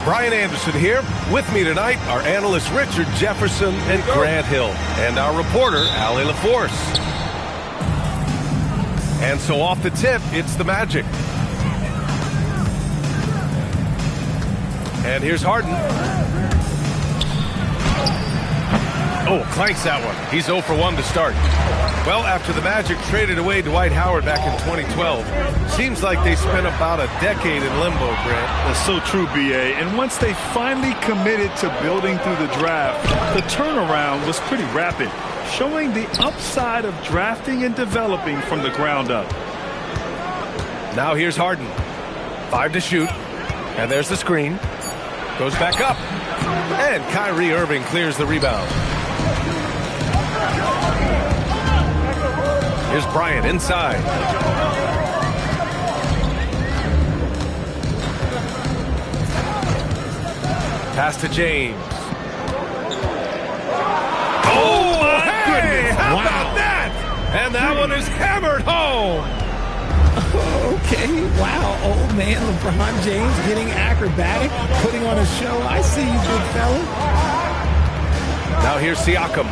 Brian Anderson here. With me tonight are analysts Richard Jefferson and Grant Hill, and our reporter, Allie LaForce. And so off the tip, it's the Magic. And here's Harden. Oh, clanks that one. He's 0 for 1 to start. Well, after the Magic traded away Dwight Howard back in 2012, seems like they spent about a decade in limbo, Grant. That's so true, B.A. And once they finally committed to building through the draft, the turnaround was pretty rapid, showing the upside of drafting and developing from the ground up. Now here's Harden. 5 to shoot. And there's the screen. Goes back up. And Kyrie Irving clears the rebound. Here's Bryant inside. Pass to James. Oh, my goodness. How about that? And that one is hammered home. Okay, wow. Old man LeBron James getting acrobatic, putting on a show. I see you, big fella. Now here's Siakam.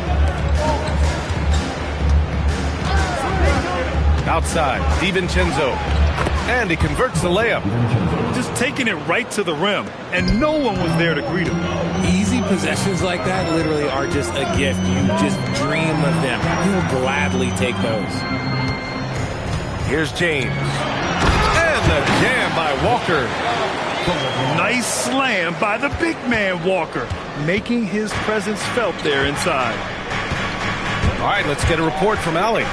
Outside, DiVincenzo. And he converts the layup. Just taking it right to the rim, and no one was there to greet him. Easy possessions like that literally are just a gift. You just dream of them. He'll gladly take those. Here's James. And the jam by Walker. Nice slam by the big man Walker, making his presence felt there inside. All right, let's get a report from Allie.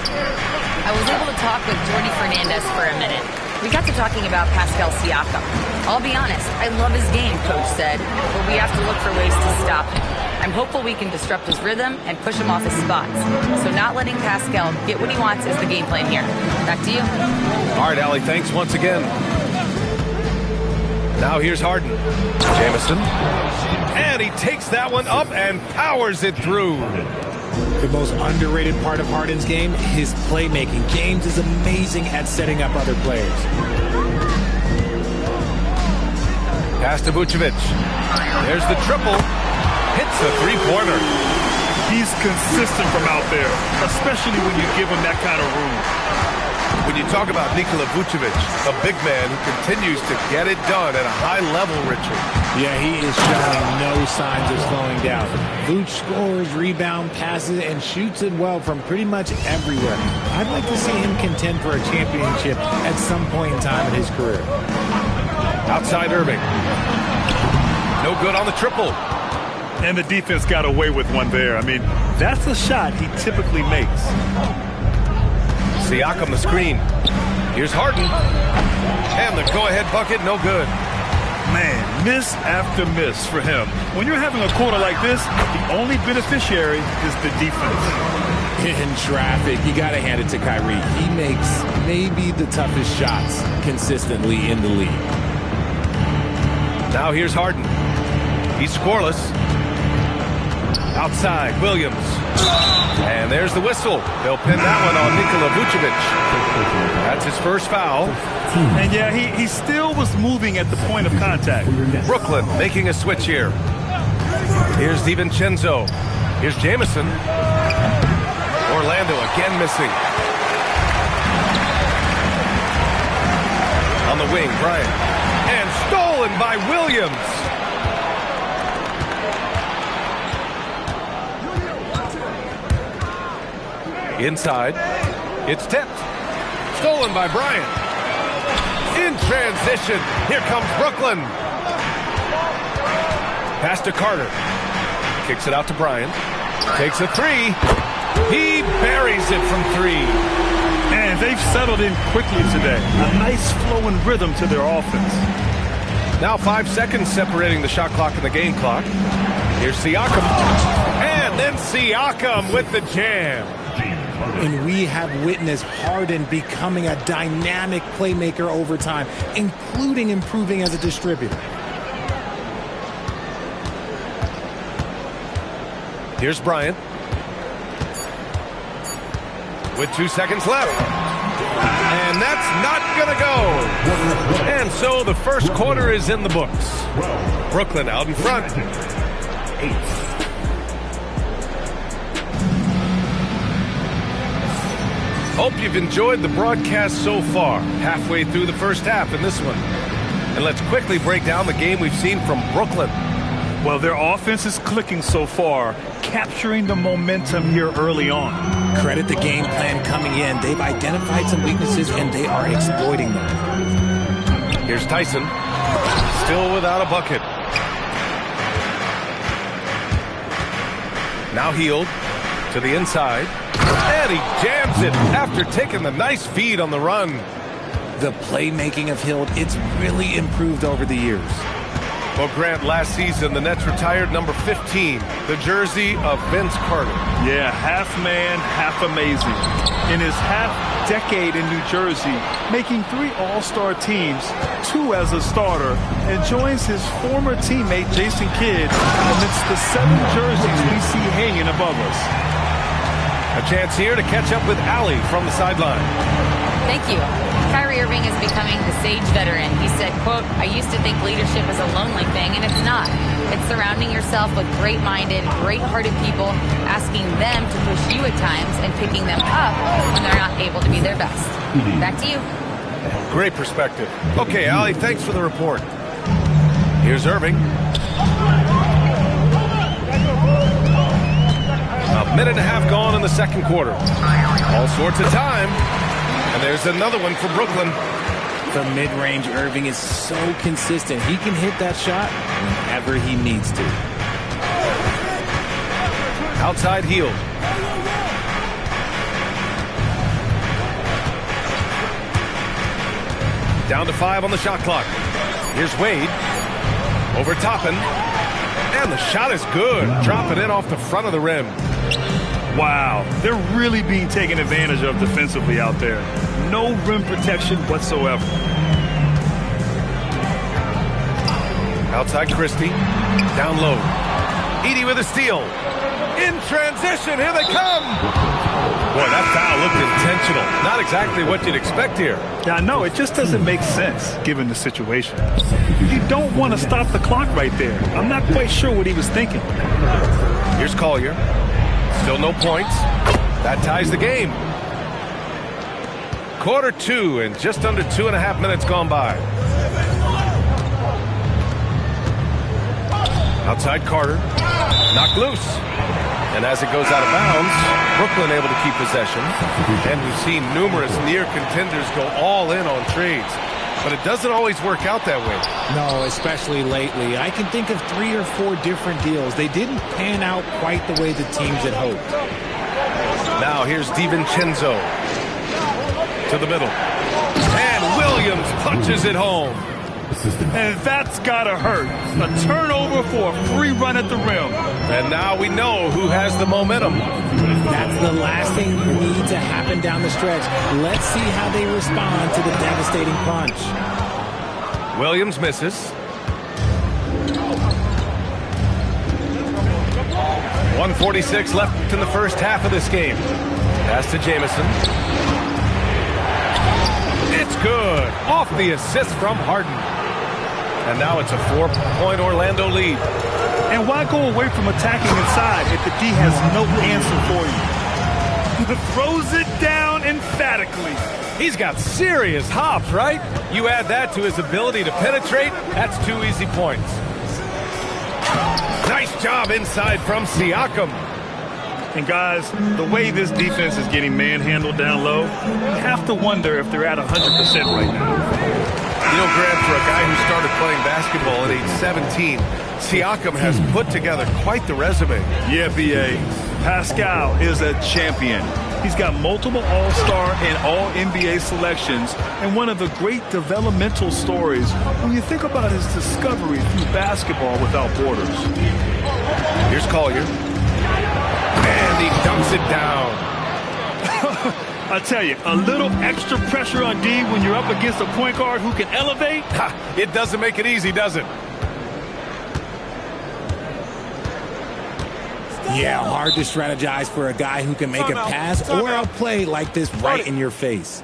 I was able to talk with Jordi Fernandez for a minute. We got to talking about Pascal Siakam. I'll be honest, I love his game, Coach said, but we have to look for ways to stop him. I'm hopeful we can disrupt his rhythm and push him off his spots. So not letting Pascal get what he wants is the game plan here. Back to you. All right, Allie, thanks once again. Now here's Harden. Jamison. And he takes that one up and powers it through. The most underrated part of Harden's game, his playmaking. James is amazing at setting up other players. Pass to Vucevic. There's the triple. Hits a three-pointer. He's consistent from out there, especially when you give him that kind of room. When you talk about Nikola Vucevic, a big man who continues to get it done at a high level, Richard. Yeah, he is showing no signs of slowing down. Vooch scores, rebound, passes, and shoots it well from pretty much everywhere. I'd like to see him contend for a championship at some point in time in his career. Outside Irving. No good on the triple. And the defense got away with one there. I mean, that's a shot he typically makes. Siakam the screen. Here's Harden. And the go-ahead bucket, no good. Man, miss after miss for him. When you're having a quarter like this, the only beneficiary is the defense. In traffic, you got to hand it to Kyrie. He makes maybe the toughest shots consistently in the league. Now here's Harden. He's scoreless. Outside, Williams. And there's the whistle. They'll pin that one on Nikola Vucevic. That's his first foul. And yeah, he still was moving at the point of contact. Brooklyn making a switch here. Here's DiVincenzo. Here's Jamison. Orlando again missing. On the wing, Bryant. And stolen by Williams. Inside, it's tipped. Stolen by Bryant. In transition, here comes Brooklyn. Pass to Carter. Kicks it out to Bryant. Takes a three. He buries it from three. And they've settled in quickly today. A nice flowing rhythm to their offense. Now 5 seconds separating the shot clock and the game clock. Here's Siakam. And then Siakam with the jam. And we have witnessed Harden becoming a dynamic playmaker over time, including improving as a distributor. Here's Bryant. With 2 seconds left. And that's not going to go. And so the first quarter is in the books. Brooklyn out in front. Hope you've enjoyed the broadcast so far. Halfway through the first half in this one. And let's quickly break down the game we've seen from Brooklyn. Well, their offense is clicking so far, capturing the momentum here early on. Credit the game plan coming in. They've identified some weaknesses, and they are exploiting them. Here's Tyson. Still without a bucket. Now Hield to the inside. And he jams it after taking the nice feed on the run. The playmaking of Hield, it's really improved over the years. Well, Grant, last season, the Nets retired number 15, the jersey of Vince Carter. Yeah, half man, half amazing. In his half-decade in New Jersey, making 3 All-Star teams, 2 as a starter, and joins his former teammate Jason Kidd amidst the 7 jerseys we see hanging above us. A chance here to catch up with Allie from the sideline. Thank you. Kyrie Irving is becoming the sage veteran. He said, quote, "I used to think leadership is a lonely thing, and it's not. It's surrounding yourself with great-minded, great-hearted people, asking them to push you at times and picking them up when they're not able to be their best." Back to you. Great perspective. Okay, Allie, thanks for the report. Here's Irving. A minute and a half gone in the second quarter. All sorts of time. And there's another one for Brooklyn. The mid-range Irving is so consistent. He can hit that shot whenever he needs to. Outside Hield. Down to 5 on the shot clock. Here's Wade. Over Toppin. And the shot is good. Dropping it off the front of the rim. Wow, they're really being taken advantage of defensively out there. No rim protection whatsoever. Outside Christie. Down low. Edey with a steal. In transition, here they come. Boy, that foul looked intentional. Not exactly what you'd expect here. Yeah, I know. It just doesn't make sense given the situation. You don't want to stop the clock right there. I'm not quite sure what he was thinking. Here's Collier. Still no points. That ties the game. Quarter 2 and just under 2.5 minutes gone by. Outside Carter. Knocked loose. And as it goes out of bounds, Brooklyn able to keep possession. And we've seen numerous near contenders go all in on trades. But it doesn't always work out that way. No, especially lately. I can think of 3 or 4 different deals. They didn't pan out quite the way the teams had hoped. Now here's DiVincenzo to the middle. And Williams punches it home. And that's gotta hurt. A turnover for a free run at the rim. And now we know who has the momentum. That's the last thing that needs to happen down the stretch. Let's see how they respond to the devastating punch. Williams misses. 1:46 left in the first half of this game. Pass to Jamison. It's good. Off the assist from Harden. And now it's a 4-point Orlando lead. And why go away from attacking inside if the D has no answer for you? Throws it down emphatically. He's got serious hops, right? You add that to his ability to penetrate, that's 2 easy points. Nice job inside from Siakam. And guys, the way this defense is getting manhandled down low, you have to wonder if they're at 100% right now. You know, Grant, for a guy who started playing basketball at age 17, Siakam has put together quite the resume. Yeah, B.A. Pascal is a champion. He's got multiple All-Star and All-NBA selections, and one of the great developmental stories when you think about his discovery through basketball without borders. Here's Collier. And he dunks it down. I tell you, a little extra pressure on D when you're up against a point guard who can elevate. It doesn't make it easy, does it? Yeah, hard to strategize for a guy who can make a pass or a play like this right in your face.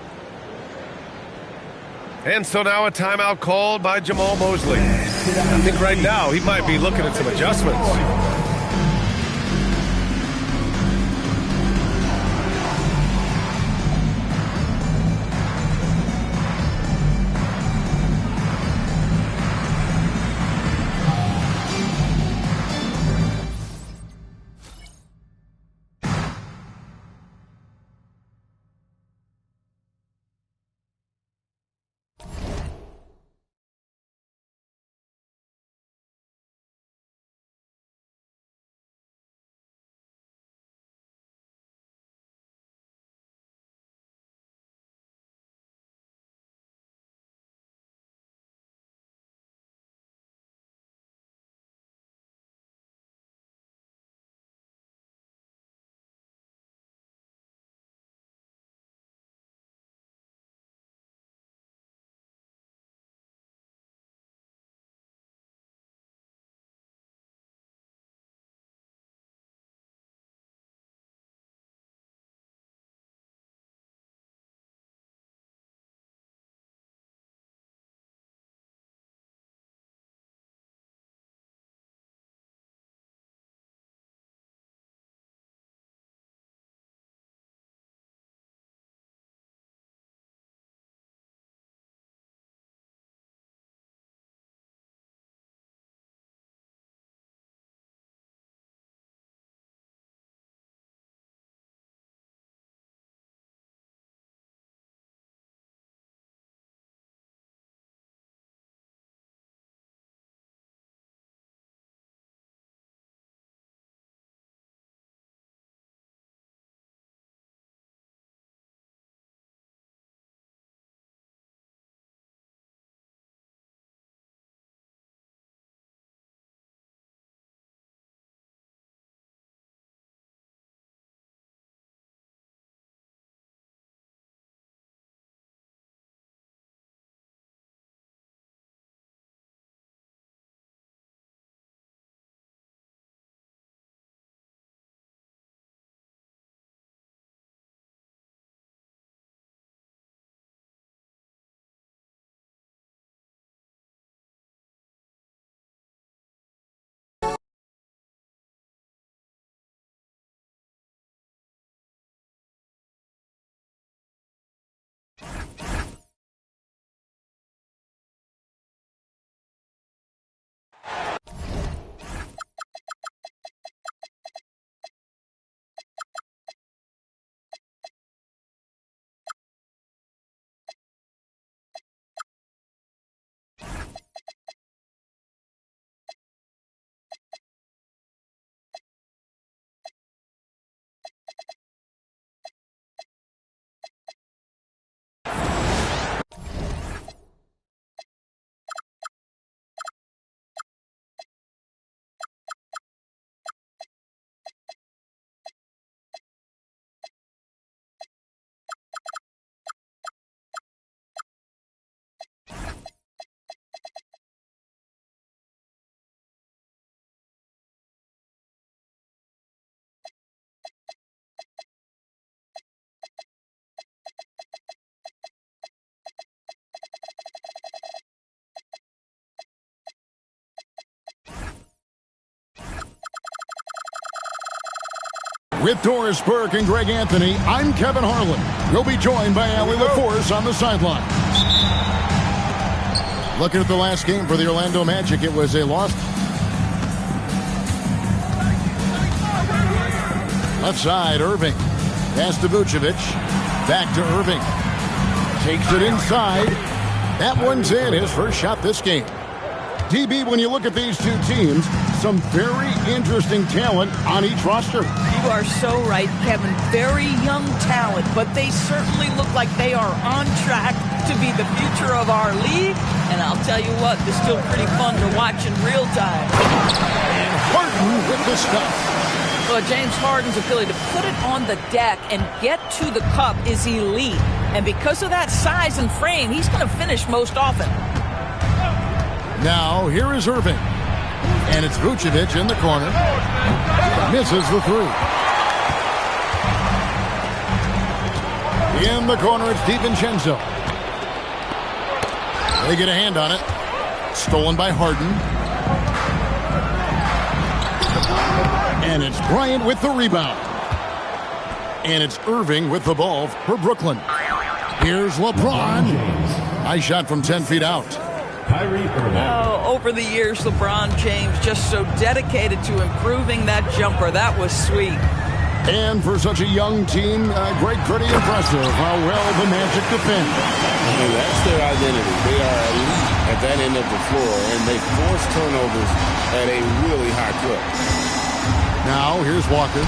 And so now a timeout called by Jamal Mosley. I think right now he might be looking at some adjustments. With Doris Burke and Greg Anthony, I'm Kevin Harlan. We'll be joined by Allie LaForce on the sidelines. Looking at the last game for the Orlando Magic, it was a loss. Left side, Irving. Pass to Vucevic. Back to Irving. Takes it inside. That one's in, his first shot this game. DB, when you look at these two teams, some very interesting talent on each roster. You are so right, Kevin. Very young talent, but they certainly look like they are on track to be the future of our league. And I'll tell you what, they're still pretty fun to watch in real time. And Harden with the stuff. Well, James Harden's ability to put it on the deck and get to the cup is elite. And because of that size and frame, he's going to finish most often. Now, here is Irving. And it's Vucevic in the corner. Misses the three. In the corner, it's DiVincenzo. They get a hand on it. Stolen by Harden. And it's Bryant with the rebound. And it's Irving with the ball for Brooklyn. Here's LeBron. Nice shot from 10 feet out. Over the years, LeBron James just so dedicated to improving that jumper. That was sweet. And for such a young team, Greg, pretty impressive how well the Magic defend. And that's their identity. They are elite at that end of the floor, and they force turnovers at a really high clip. Now, here's Walker.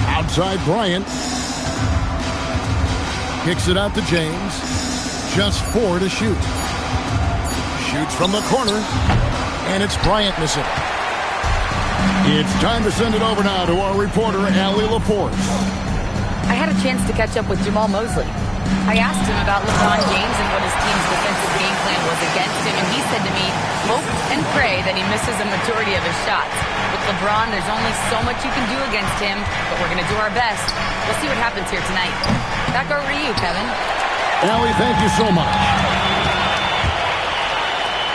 Outside Bryant. Kicks it out to James. Just 4 to shoot. Shoots from the corner. And it's Bryant missing. It's time to send it over now to our reporter, Allie LaForce. I had a chance to catch up with Jamal Mosley. I asked him about LeBron James and what his team's defensive game plan was against him, and he said to me, hope and pray that he misses a majority of his shots. With LeBron, there's only so much you can do against him, but we're going to do our best. We'll see what happens here tonight. Back over to you, Kevin. Allie, thank you so much.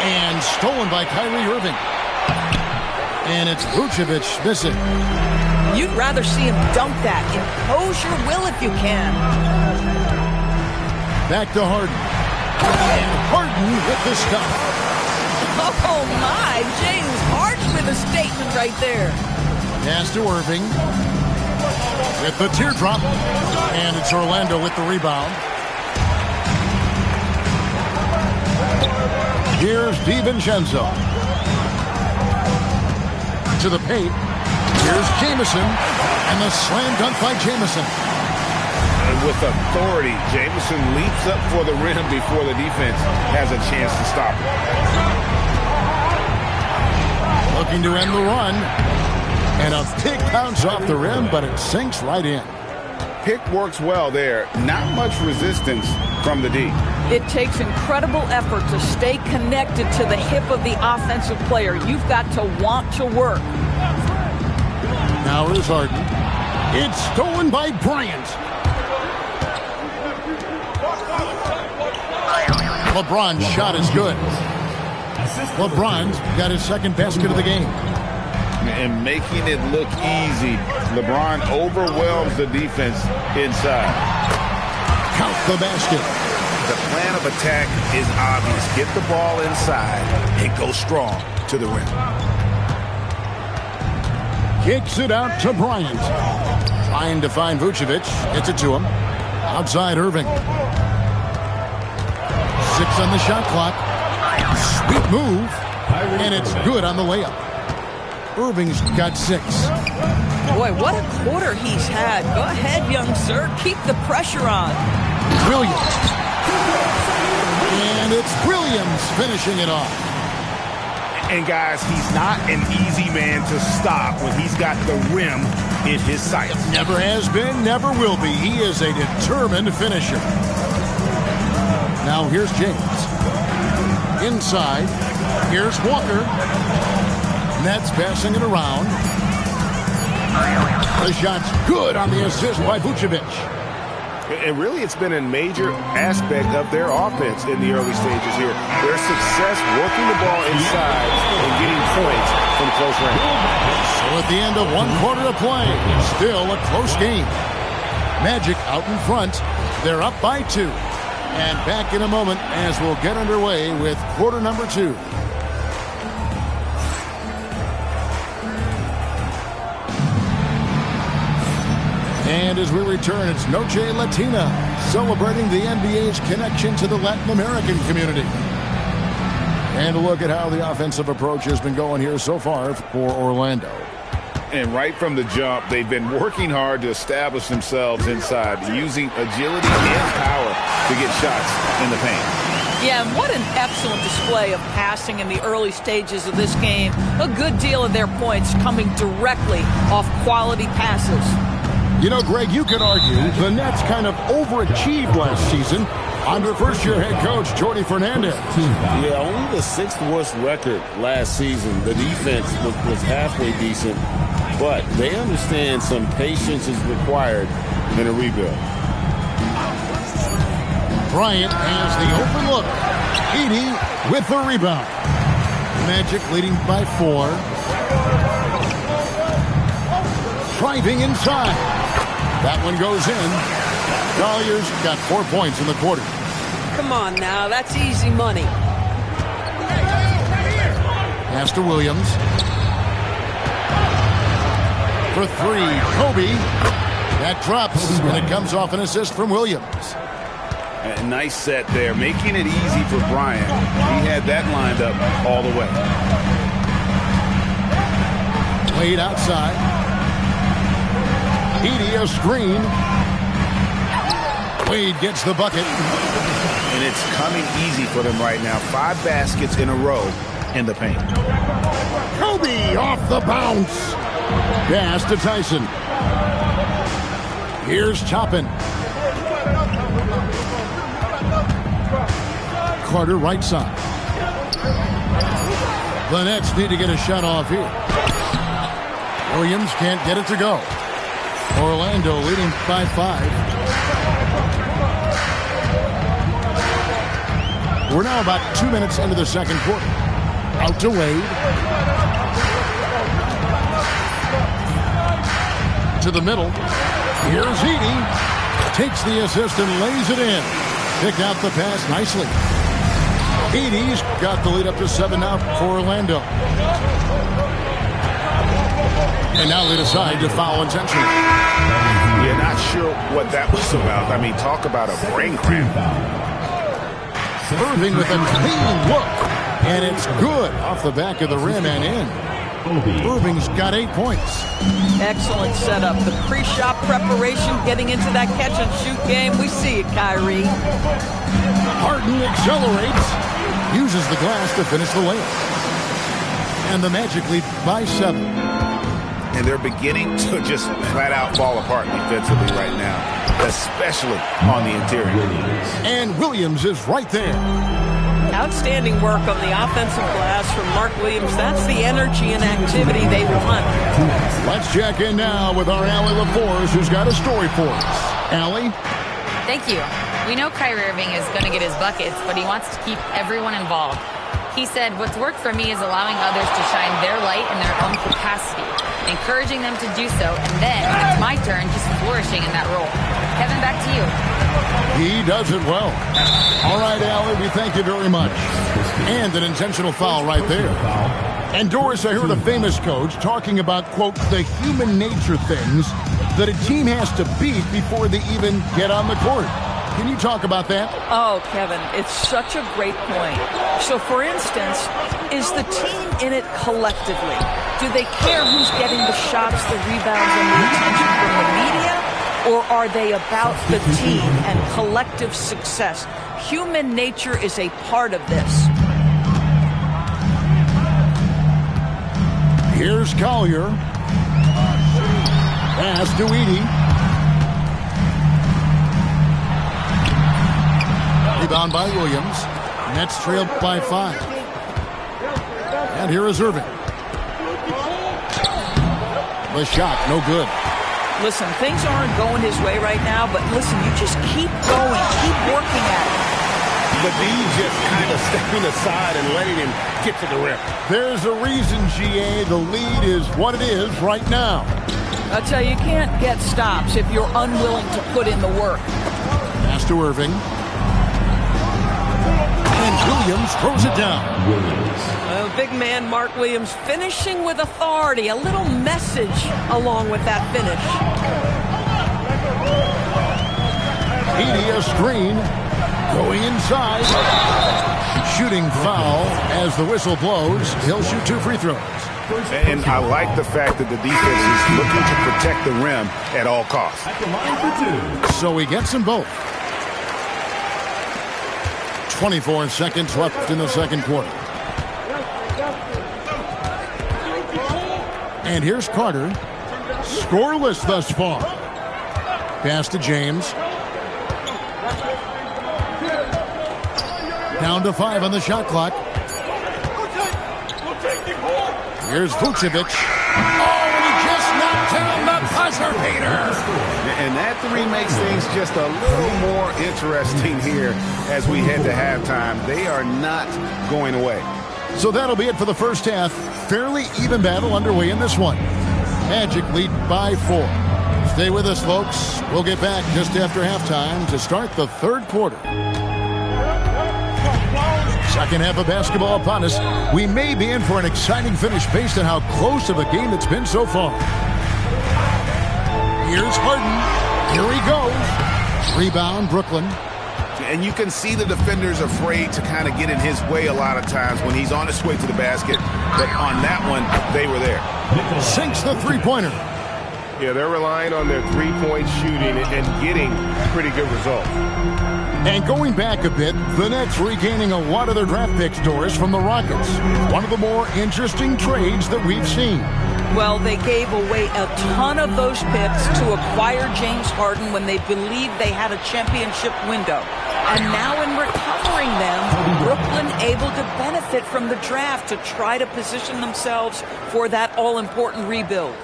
And stolen by Kyrie Irving. And it's Vucevic missing. You'd rather see him dunk that. Impose your will if you can. Back to Harden. And Harden with the stop. Oh, my. James Harden with a statement right there. Pass to Irving. With the teardrop. And it's Orlando with the rebound. Here's DiVincenzo. To the paint. Here's Jamison. And the slam dunk by Jamison. And with authority, Jamison leaps up for the rim before the defense has a chance to stop him. Looking to end the run. And a pick bounce off the rim, but it sinks right in. Pick works well there. Not much resistance from the D. It takes incredible effort to stay connected to the hip of the offensive player. You've got to want to work. Now here's Harden. It's stolen by Bryant. LeBron's shot is good. LeBron's got his second basket of the game. And making it look easy, LeBron overwhelms the defense inside. Count the basket. The plan of attack is obvious. Get the ball inside and go strong to the rim. Kicks it out to Bryant. Trying to find Vucevic. Gets it to him. Outside Irving. 6 on the shot clock. Sweet move. And it's good on the layup. Irving's got 6. Boy, what a quarter he's had. Go ahead, young sir. Keep the pressure on. Williams. And it's Williams finishing it off. And guys, he's not an easy man to stop when he's got the rim in his sights. Never has been, never will be. He is a determined finisher. Now here's James. Inside. Here's Walker. Nets passing it around. The shot's good on the assist by Vucevic. And really, it's been a major aspect of their offense in the early stages here. Their success working the ball inside and getting points from close range. So at the end of 1 quarter of play, still a close game. Magic out in front. They're up by 2. And back in a moment as we'll get underway with quarter number 2. And as we return, it's Noche Latina, celebrating the NBA's connection to the Latin American community. And a look at how the offensive approach has been going here so far for Orlando. And right from the jump, they've been working hard to establish themselves inside, using agility and power to get shots in the paint. Yeah, and what an excellent display of passing in the early stages of this game. A good deal of their points coming directly off quality passes. You know, Greg, you could argue the Nets kind of overachieved last season under first-year head coach Jordi Fernandez. Yeah, only the 6th worst record last season. The defense was halfway decent, but they understand some patience is required in a rebuild. Bryant has the open look. Edey with the rebound. Magic leading by 4. Driving inside. That one goes in. Collier's got 4 points in the quarter. Come on now, that's easy money. Pass to Williams. For 3, Kobe. That drops, and it comes off an assist from Williams. A nice set there, making it easy for Bryant. He had that lined up all the way. Played outside. Edey a screen. Wade gets the bucket. And it's coming easy for them right now. 5 baskets in a row in the paint. Kobe off the bounce. Pass to Tyson. Here's Toppin. Carter right side. The Nets need to get a shot off here. Williams can't get it to go. Orlando leading by 5. We're now about 2 minutes into the second quarter. Out to Wade. To the middle. Here's Edey. Takes the assist and lays it in. Pick out the pass nicely. Edey's got the lead up to 7 now for Orlando. And now they decide to foul intentionally. Yeah, not sure what that was about. I mean, talk about a brain cramp. Irving with a clean look. And it's good off the back of the rim and in. Irving's got 8 points. Excellent setup. The pre-shot preparation, getting into that catch-and-shoot game. We see it, Kyrie. Harden accelerates. Uses the glass to finish the layup. And the Magic lead by 7. And they're beginning to just flat-out fall apart defensively right now, especially on the interior. And Williams is right there. Outstanding work on the offensive glass from Mark Williams. That's the energy and activity they want. Let's check in now with our Allie LaForce, who's got a story for us. Allie? Thank you. We know Kyrie Irving is going to get his buckets, but he wants to keep everyone involved. He said, what's worked for me is allowing others to shine their light in their own capacity, encouraging them to do so, and then, when it's my turn, just flourishing in that role. Kevin, back to you. He does it well. All right, Allie, we thank you very much. And an intentional foul right there. And Doris, I heard a famous coach talking about, quote, the human nature things that a team has to beat before they even get on the court. Can you talk about that? Oh, Kevin, it's such a great point. So, for instance, is the team in it collectively? Do they care who's getting the shots, the rebounds, and the attention from the media? Or are they about the team and collective success? Human nature is a part of this. Here's Collier. Pass to Edey. Rebound by Williams. Nets trailed by 5. And here is Irving. The shot, no good. Listen, things aren't going his way right now, but listen, you just keep going, keep working at it. But he's just kind of stepping aside and letting him get to the rim. There's a reason, GA, the lead is what it is right now. I'll tell you, you can't get stops if you're unwilling to put in the work. Pass to Irving. And Williams throws it down. Well, big man Mark Williams finishing with authority. A little message along with that finish. Edey a screen. Going inside. Shooting foul as the whistle blows. He'll shoot 2 free throws. And I like the fact that the defense is looking to protect the rim at all costs. So he gets them both. 24 seconds left in the second quarter. And here's Carter. Scoreless thus far. Pass to James. Down to 5 on the shot clock. Here's Vucevic. Oh, and he just Knocked down the buzzer beater. And that three makes things just a little more interesting here as we head to halftime. They are not going away. So that'll be it for the first half. Fairly even battle underway in this one. Magic lead by 4. Stay with us, folks. We'll get back just after halftime to start the third quarter. Second half of basketball upon us. We may be in for an exciting finish based on how close of a game it's been so far. Here's Harden. Here he goes. Rebound, Brooklyn. And you can see the defenders afraid to kind of get in his way a lot of times when he's on his way to the basket. But on that one, they were there. Sinks the three-pointer. Yeah, they're relying on their three-point shooting and getting pretty good results. And going back a bit, the Nets regaining a lot of their draft picks, Doris, from the Rockets. One of the more interesting trades that we've seen. Well, they gave away a ton of those picks to acquire James Harden when they believed they had a championship window. And now in recovering them, Brooklyn able to benefit from the draft to try to position themselves for that all-important rebuild.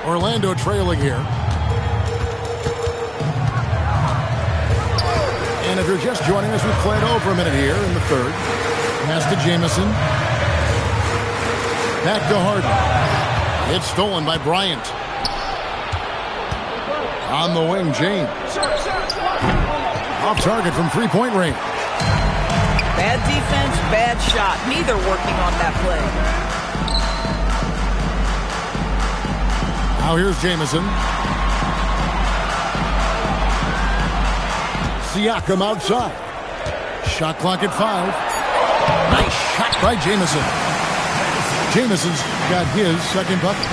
Orlando trailing here. And if you're just joining us, we've played over a minute here in the third. Pass to Jamison. Back to Harden. It's stolen by Bryant. On the wing, James. Off target from three-point range. Bad defense, bad shot. Neither working on that play. Now here's Jamison. Siakam outside. Shot clock at 5. Nice shot by Jamison. Jamison's got his second bucket.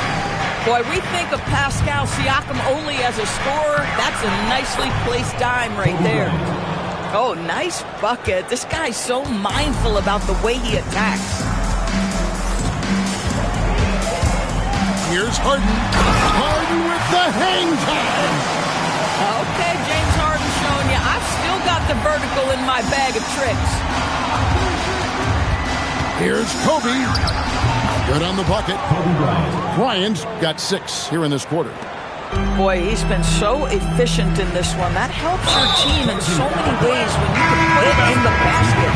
Boy, we think of Pascal Siakam only as a scorer. That's a nicely placed dime right there. Oh, nice bucket. This guy's so mindful about the way he attacks. Here's Harden. Harden with the hang time. Okay, James Harden showing you. I've still got the vertical in my bag of tricks. Here's Kobe. Good on the bucket. Bryant's got 6 here in this quarter. Boy, he's been so efficient in this one. That helps your team in so many ways when you can put it in the basket.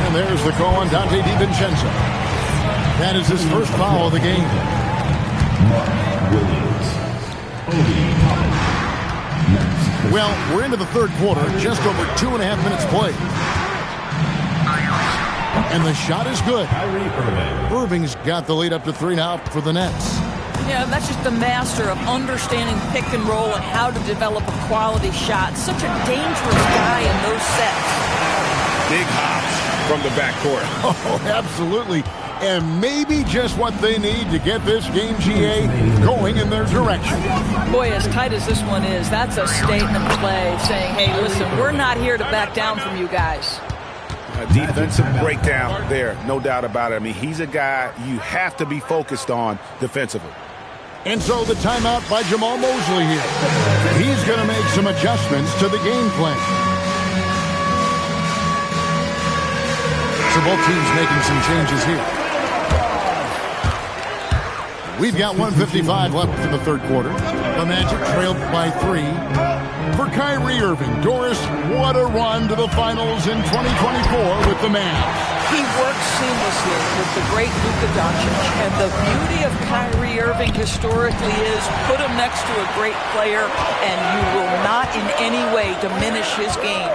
And there's the call on Dante DiVincenzo. That is his first foul of the game. Well, we're into the third quarter, just over 2.5 minutes played. And the shot is good. Irving's got the lead up to 3 now for the Nets. Yeah, that's just the master of understanding pick and roll and how to develop a quality shot. Such a dangerous guy in those sets. Big hops from the backcourt. Oh, absolutely. And maybe just what they need to get this game, GA, going in their direction. Boy, as tight as this one is, that's a statement play saying, hey, listen, we're not here to back down from you guys. A defensive breakdown there, no doubt about it. I mean, he's a guy you have to be focused on defensively. And so the timeout by Jamal Mosley here. He's going to make some adjustments to the game plan. So both teams making some changes here. We've got 1:55 left in the third quarter. The Magic trailed by 3. For Kyrie Irving, Doris, what a run to the finals in 2024 with the Mavs. He works seamlessly with the great Luka Doncic. And the beauty of Kyrie Irving historically is put him next to a great player and you will not in any way diminish his game.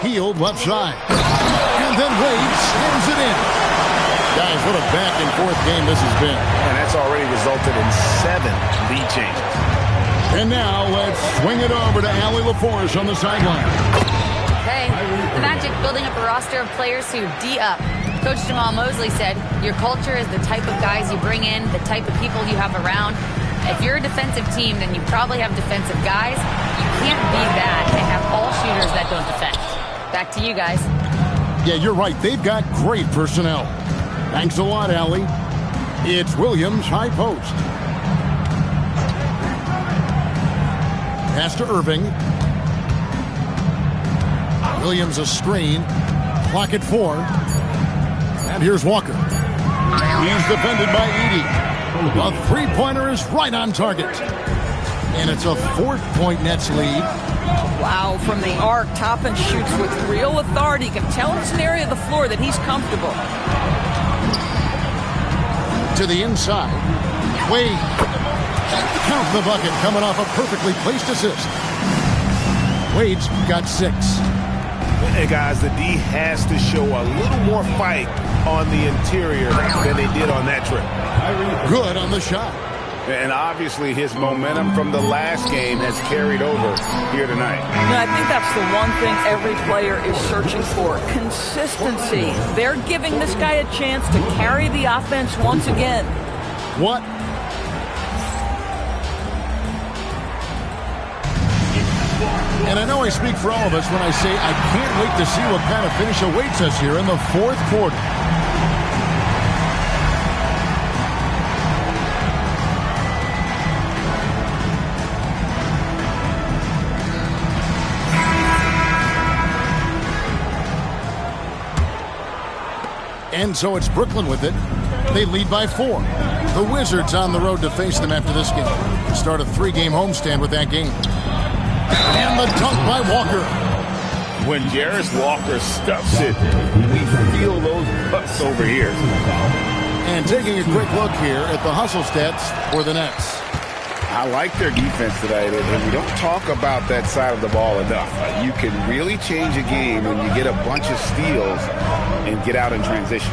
Healed left side. And then Wade slams it in. Guys, what a back-and-forth game this has been. And that's already resulted in 7 lead changes. And now let's swing it over to Allie LaForce on the sideline. Okay, the Magic building up a roster of players who D-up. Coach Jamal Mosley said, your culture is the type of guys you bring in, the type of people you have around. If you're a defensive team, then you probably have defensive guys. You can't be that and have all shooters that don't defend. Back to you guys. Yeah, you're right. They've got great personnel. Thanks a lot, Allie. It's Williams, high post. Pass to Irving. Williams a screen. Clock at 4. And here's Walker. He's defended by Edey. A three-pointer is right on target. And it's a 4-point Nets lead. Wow, from the arc, Toppin shoots with real authority. You can tell it's an area of the floor that he's comfortable. To the inside. Wade. Count the bucket coming off a perfectly placed assist. Wade's got 6. And guys, the D has to show a little more fight on the interior than they did on that trip. Good on the shot. And obviously his momentum from the last game has carried over here tonight. And I think that's the one thing every player is searching for. Consistency. They're giving this guy a chance to carry the offense once again. What? And I know I speak for all of us when I say I can't wait to see what kind of finish awaits us here in the fourth quarter. And so it's Brooklyn with it. They lead by 4. The Wizards on the road to face them after this game. Start a 3-game homestand with that game. And the dunk by Walker. When Jarris Walker stuffs it, we feel those butts over here. And taking a quick look here at the hustle stats for the Nets. I like their defense tonight, and we don't talk about that side of the ball enough. You can really change a game when you get a bunch of steals and get out in transition.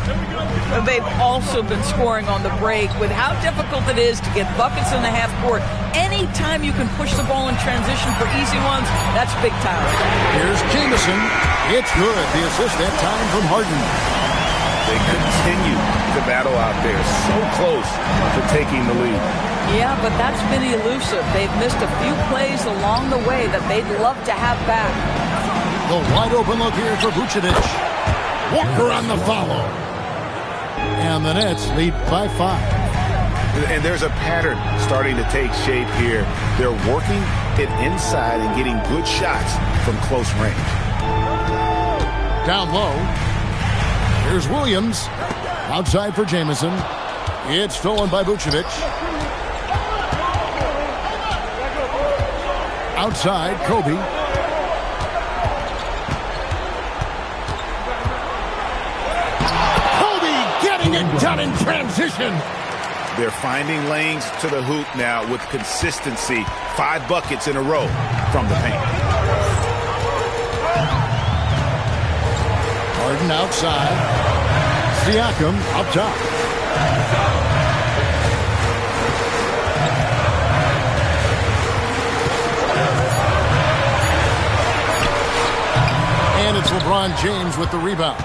They've also been scoring on the break with how difficult it is to get buckets in the half court. Anytime you can push the ball in transition for easy ones, that's big time. Here's Jamison. It's good. The assist that time from Harden. They continue to battle out there, so close to taking the lead. Yeah, but that's been elusive. They've missed a few plays along the way that they'd love to have back. The wide open look here for Vucevic. Walker on the follow. And the Nets lead by 5. And there's a pattern starting to take shape here. They're working it inside and getting good shots from close range. Down low. Here's Williams. Outside for Jamison. It's stolen by Vucevic. Outside, Kobe. Kobe getting it done in transition. They're finding lanes to the hoop now with consistency. 5 buckets in a row from the paint. Harden outside. Siakam up top. And it's LeBron James with the rebound.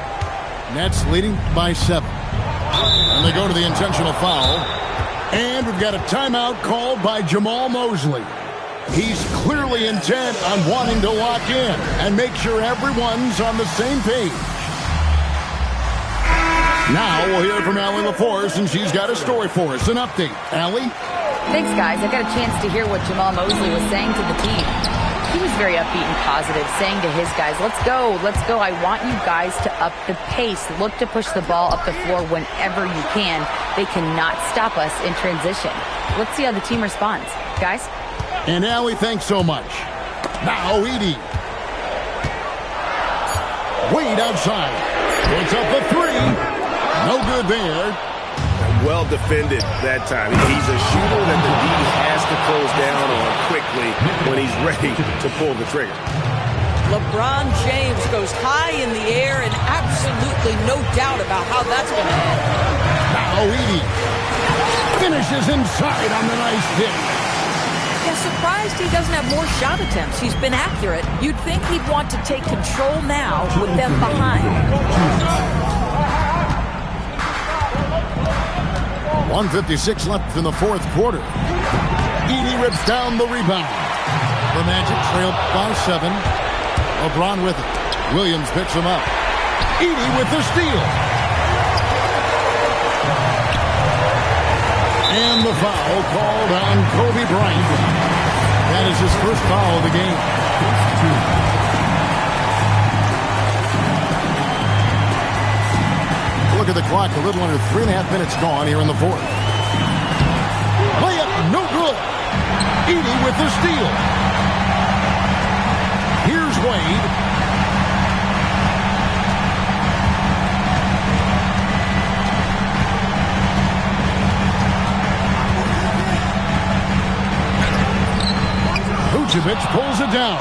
Nets leading by 7. And they go to the intentional foul. And we've got a timeout called by Jamal Mosley. He's clearly intent on wanting to lock in and make sure everyone's on the same page. Now we'll hear from Allie LaForce, and she's got a story for us. An update. Allie? Thanks, guys. I got a chance to hear what Jamal Mosley was saying to the team. He was very upbeat and positive, saying to his guys, let's go. I want you guys to up the pace. Look to push the ball up the floor whenever you can. They cannot stop us in transition. Let's see how the team responds. Guys? And Allie, thanks so much. Now Edey. Wade outside. Puts up a 3. No good there. Well defended that time. He's a shooter that the D has to close down on quickly when he's ready to pull the trigger. LeBron James goes high in the air and absolutely no doubt about how that's going to end. Now Edey finishes inside on the nice hit. Yeah, surprised he doesn't have more shot attempts. He's been accurate. You'd think he'd want to take control now with them behind. 1:56 left in the fourth quarter. Edey rips down the rebound. The Magic trail by 7. LeBron with it. Williams picks him up. Edey with the steal. And the foul called on Kobe Bryant. That is his first foul of the game. look at the clock. A little under 3.5 minutes gone here in the fourth. Layup, no good. Edey with the steal. Here's Wade. Vucevic pulls it down.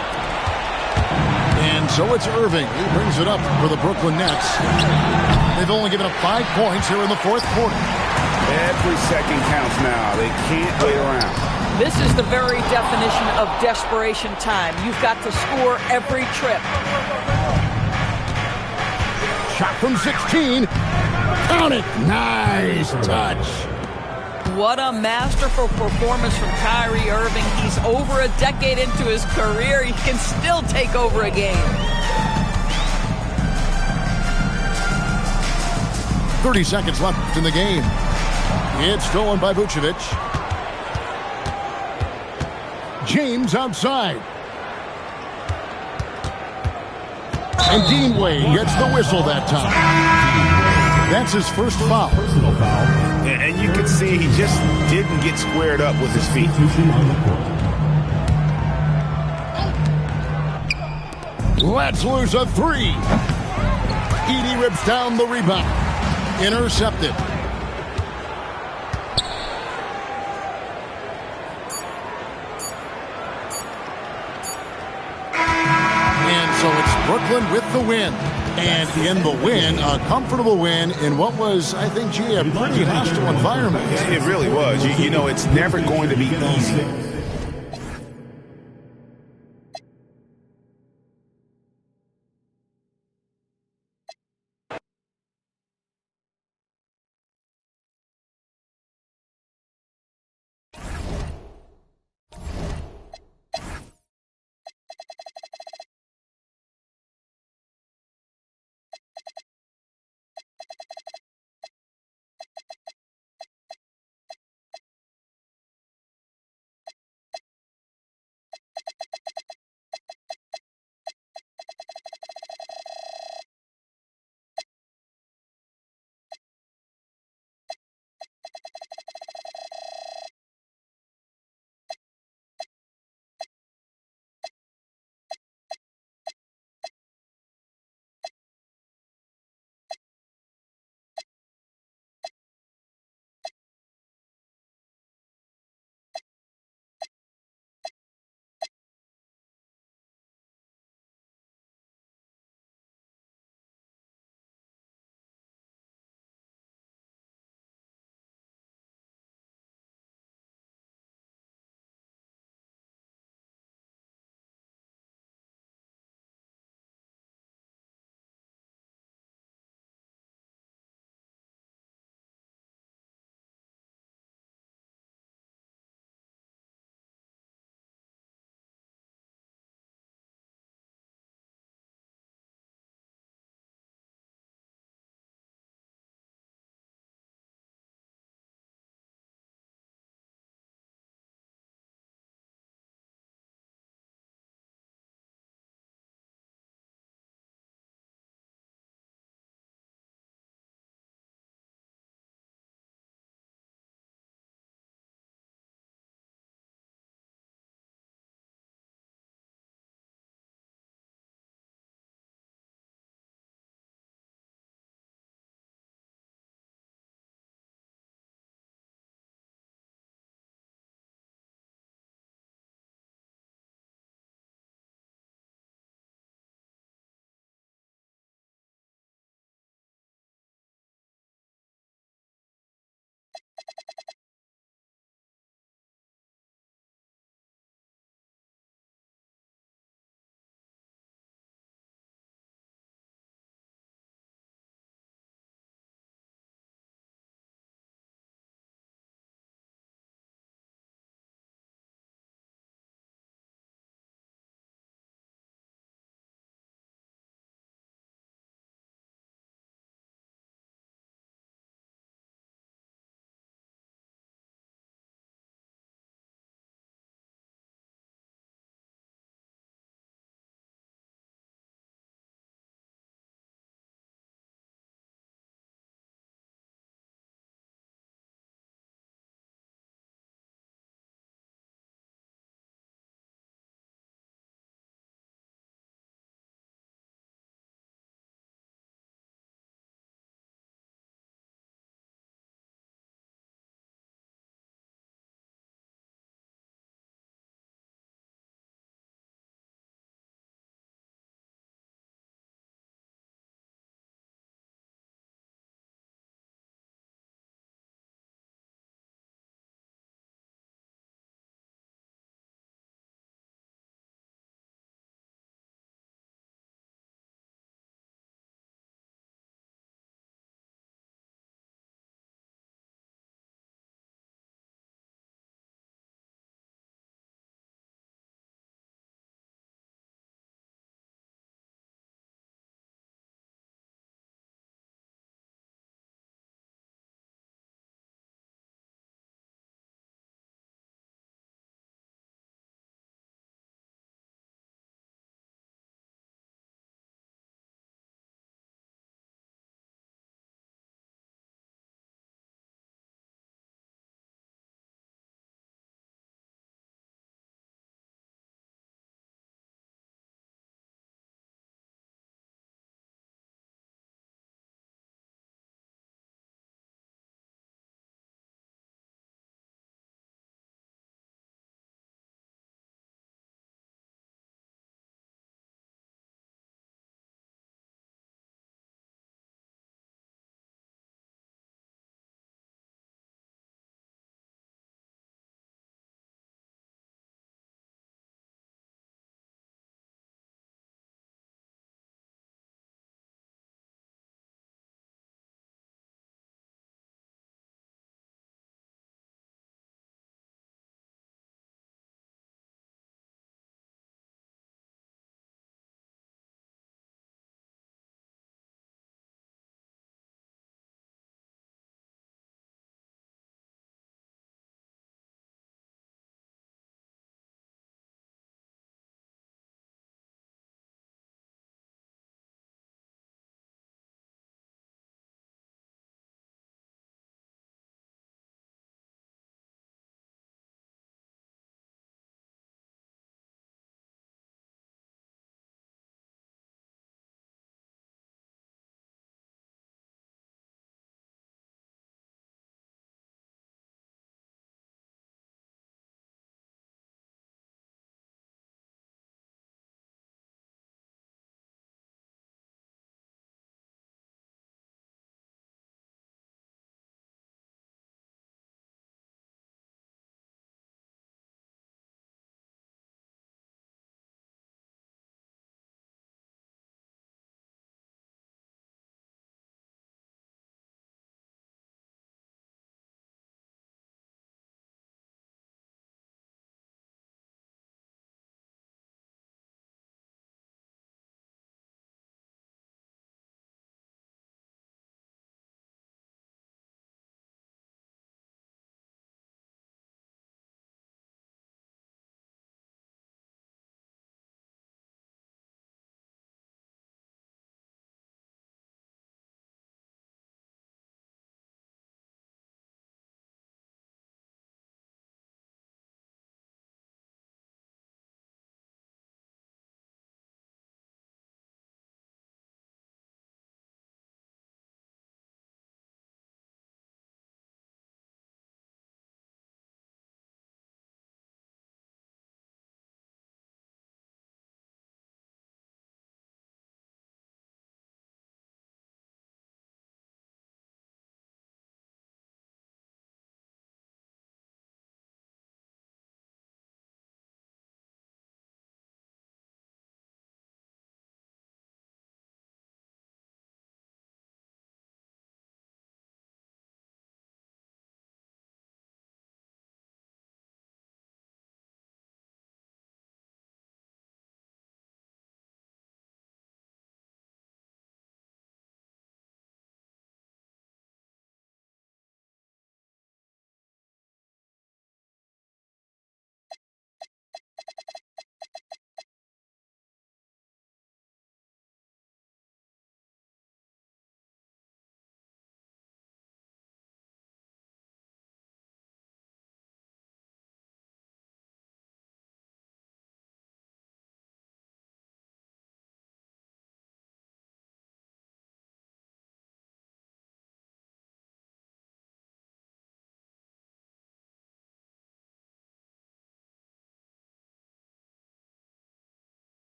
And so it's Irving. He brings it up for the Brooklyn Nets. They've only given up 5 points here in the fourth quarter. Every second counts now. They can't wait around. This is the very definition of desperation time. You've got to score every trip. Shot from 16. Count it. Nice touch. What a masterful performance from Kyrie Irving. He's over a decade into his career. He can still take over a game. 30 seconds left in the game. It's stolen by Vucevic. James outside. And Dean Wade gets the whistle that time. That's his first foul. And you can see he just didn't get squared up with his feet. Let's lose a three. Edey rips down the rebound. Intercepted. And so it's Brooklyn with the win. And in the win, a comfortable win in what was, I think, a pretty hostile environment. It really was. You know, it's never going to be easy.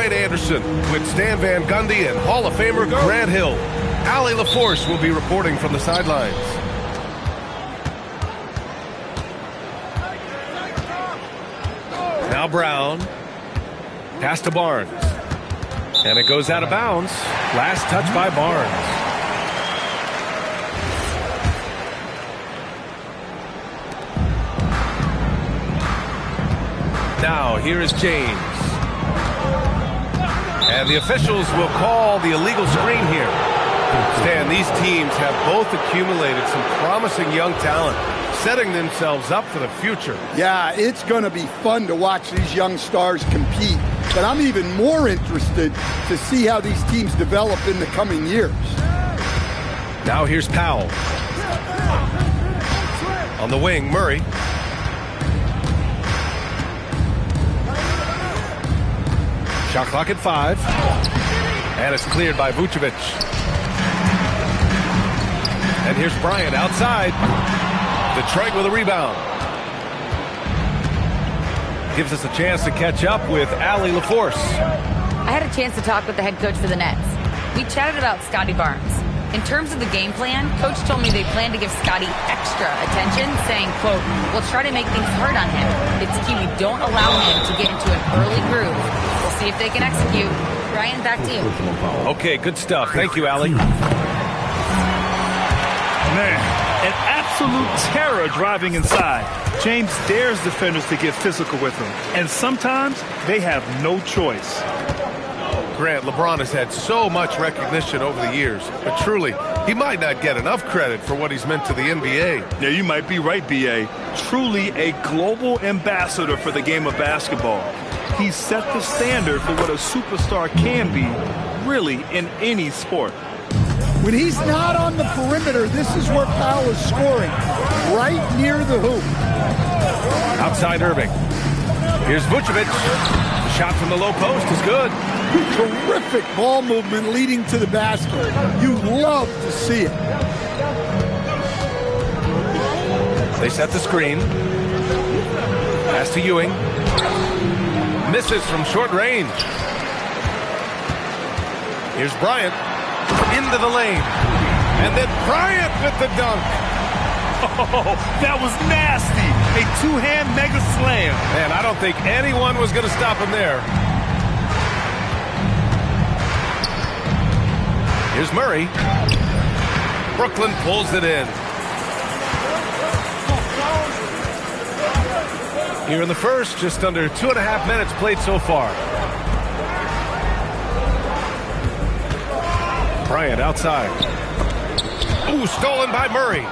Brian Anderson with Stan Van Gundy and Hall of Famer Grant Hill. Allie LaForce will be reporting from the sidelines. Now Brown. Pass to Barnes. And it goes out of bounds. Last touch by Barnes. Now here is James. And the officials will call the illegal screen here. Stan, these teams have both accumulated some promising young talent, setting themselves up for the future. Yeah, it's going to be fun to watch these young stars compete. But I'm even more interested to see how these teams develop in the coming years. Now here's Powell. On the wing, Murray. Shot clock at 5. And it's cleared by Vucevic. And here's Bryant outside. Detroit with a rebound. Gives us a chance to catch up with Allie LaForce. I had a chance to talk with the head coach for the Nets. We chatted about Scotty Barnes. In terms of the game plan, Coach told me they plan to give Scotty extra attention, saying, quote, we'll try to make things hard on him. It's key we don't allow him to get into an early groove. We'll see if they can execute. Ryan, back to you. Okay, good stuff. Thank you, Allie. Man, an absolute terror driving inside. James dares defenders to get physical with him, and sometimes they have no choice. Grant, LeBron has had so much recognition over the years, but truly, he might not get enough credit for what he's meant to the NBA. Yeah, you might be right, B.A. Truly a global ambassador for the game of basketball. He set the standard for what a superstar can be, really, in any sport. When he's not on the perimeter, this is where Powell is scoring, right near the hoop. Outside Irving. Here's Vucevic. The shot from the low post is good. Terrific ball movement leading to the basket. You love to see it. They set the screen. Pass to Ewing. Misses from short range. Here's Bryant. Into the lane. And then Bryant with the dunk. Oh, that was nasty. A two-hand mega slam. Man, I don't think anyone was going to stop him there. Here's Murray. Brooklyn pulls it in. Here in the first, just under 2.5 minutes played so far. Bryant outside. Ooh, stolen by Murray.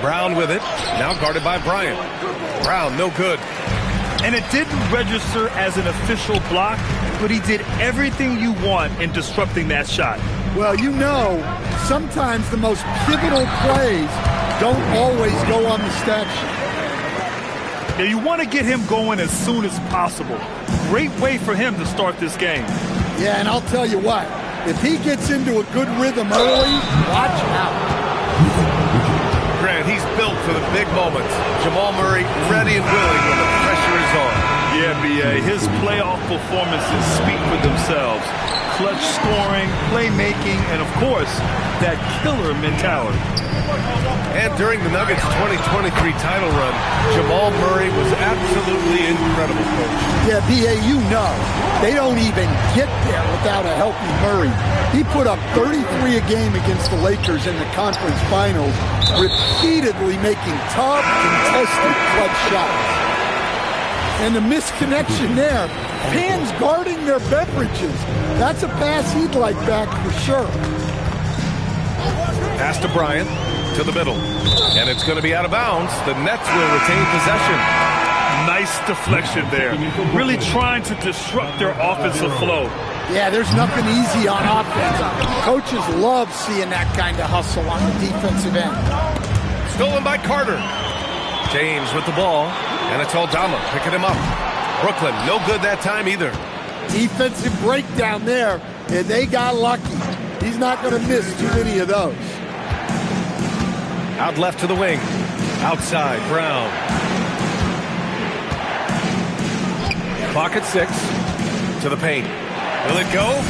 Brown with it. Now guarded by Bryant. Brown, no good. And it didn't register as an official block, but he did everything you want in disrupting that shot. Well, you know, sometimes the most pivotal plays don't always go on the stat sheet. Now, you want to get him going as soon as possible. Great way for him to start this game. Yeah, and I'll tell you what, if he gets into a good rhythm early, watch out. Grant, he's built for the big moments. Jamal Murray ready and willing when the pressure is on. Yeah, B.A., his playoff performances speak for themselves. Clutch scoring, playmaking, and, of course, that killer mentality. And during the Nuggets' 2023 title run, Jamal Murray was absolutely incredible, Coach. Yeah, B.A., you know, they don't even get there without a healthy Murray. He put up 33 a game against the Lakers in the conference finals, repeatedly making tough, contested clutch shots. And the misconnection there, fans guarding their beverages. That's a pass he'd like back for sure. Pass to Bryant, to the middle. And it's going to be out of bounds. The Nets will retain possession. Nice deflection there. Really trying to disrupt their offensive flow. Yeah, there's nothing easy on offense. Coaches love seeing that kind of hustle on the defensive end. Stolen by Carter. James with the ball. And it's Aldama picking him up. Brooklyn, no good that time either. Defensive breakdown there, and they got lucky. He's not going to miss too many of those. Out left to the wing. Outside, Brown. Clock at 6. To the paint. Will it go?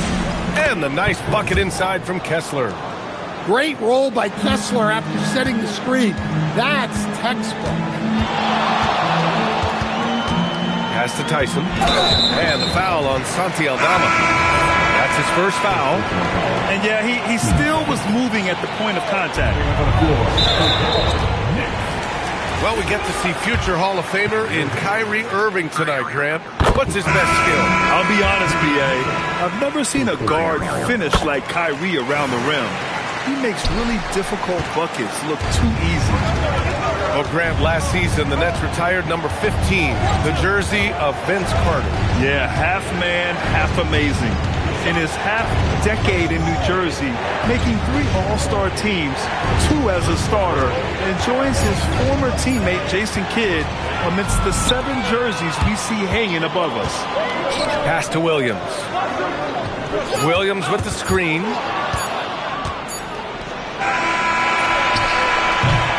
And the nice bucket inside from Kessler. Great roll by Kessler after setting the screen. That's textbook. Pass to Tyson. And the foul on Santi Aldama. That's his first foul. And yeah, he still was moving at the point of contact. Well, we get to see future Hall of Famer in Kyrie Irving tonight, Grant. What's his best skill? I'll be honest, B.A. I've never seen a guard finish like Kyrie around the rim. He makes really difficult buckets look too easy. Well, Grant, last season, the Nets retired number 15, the jersey of Vince Carter. Yeah, half man, half amazing. In his half-decade in New Jersey, making 3 All-Star teams, 2 as a starter, and joins his former teammate Jason Kidd amidst the 7 jerseys we see hanging above us. Pass to Williams. Williams with the screen.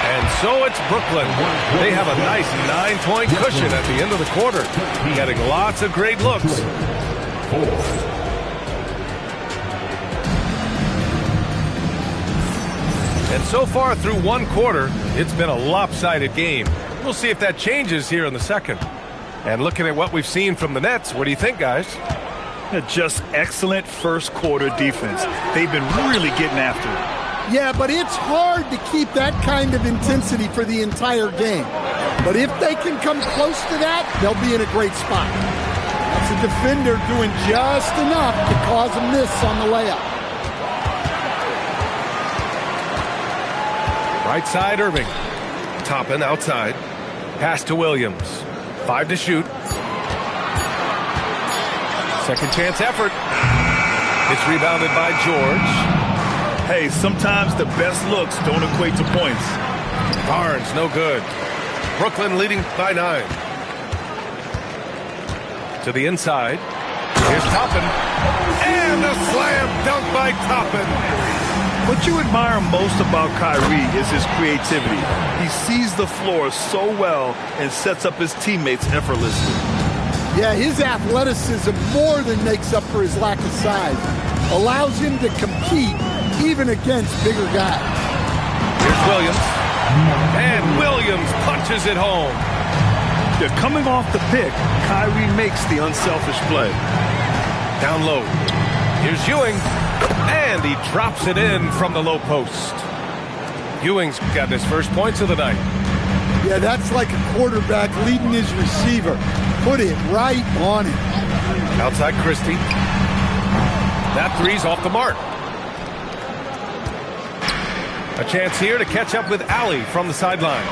And so it's Brooklyn. They have a nice 9-point cushion at the end of the quarter, getting lots of great looks. And so far through one quarter, it's been a lopsided game. We'll see if that changes here in the second. And looking at what we've seen from the Nets, what do you think, guys? Just excellent first quarter defense. They've been really getting after it. Yeah, but it's hard to keep that kind of intensity for the entire game. But if they can come close to that, they'll be in a great spot. That's a defender doing just enough to cause a miss on the layup. Right side, Irving. Toppin outside. Pass to Williams. 5 to shoot. Second chance effort. It's rebounded by George. Hey, sometimes the best looks don't equate to points. Barnes, no good. Brooklyn leading by 9. To the inside. Here's Toppin. And a slam dunk by Toppin. What you admire most about Kyrie is his creativity. He sees the floor so well and sets up his teammates effortlessly. Yeah, his athleticism more than makes up for his lack of size. Allows him to compete even against bigger guys. Here's Williams. And Williams punches it home. They're coming off the pick. Kyrie makes the unselfish play. Down low. Here's Ewing. And he drops it in from the low post. Ewing's got his first points of the night. Yeah, that's like a quarterback leading his receiver. Put it right on him. Outside Christie. That three's off the mark. A chance here to catch up with Allie from the sideline.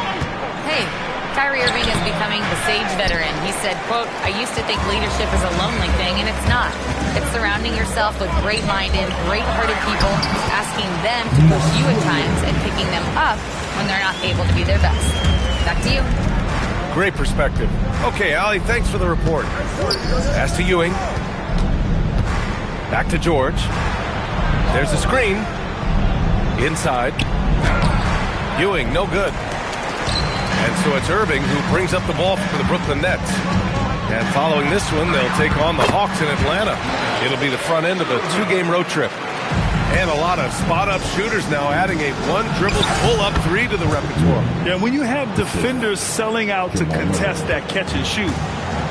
Hey, Kyrie Irving is becoming the sage veteran. He said, quote, "I used to think leadership is a lonely thing, and it's not. It's surrounding yourself with great-minded, great-hearted people, asking them to push you at times and picking them up when they're not able to be their best." Back to you. Great perspective. Okay, Allie, thanks for the report. Pass to Ewing. Back to George. There's the screen. Inside. Ewing, no good. And so it's Irving who brings up the ball for the Brooklyn Nets. And following this one, they'll take on the Hawks in Atlanta. It'll be the front end of a 2-game road trip. And a lot of spot-up shooters now, adding a one-dribble pull-up 3 to the repertoire. Yeah, when you have defenders selling out to contest that catch and shoot,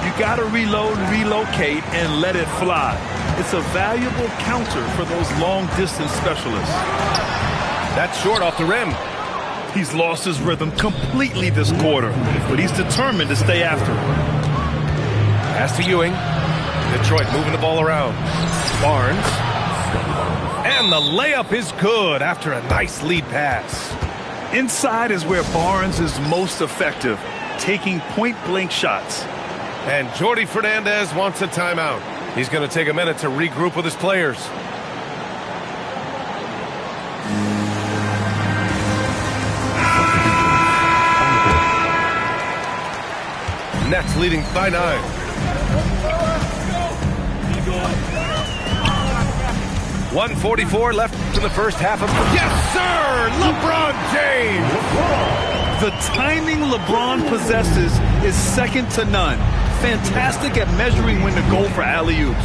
you got to reload, relocate, and let it fly. It's a valuable counter for those long-distance specialists. That's short off the rim. He's lost his rhythm completely this quarter, but he's determined to stay after it. Pass to Ewing. Detroit moving the ball around. Barnes. And the layup is good after a nice lead pass. Inside is where Barnes is most effective, taking point-blank shots. And Jordi Fernandez wants a timeout. He's going to take a minute to regroup with his players. Nets leading by 9. .144 left in the first half of... Yes, sir! LeBron James! The timing LeBron possesses is second to none. fantastic at measuring when to go for alley-oops.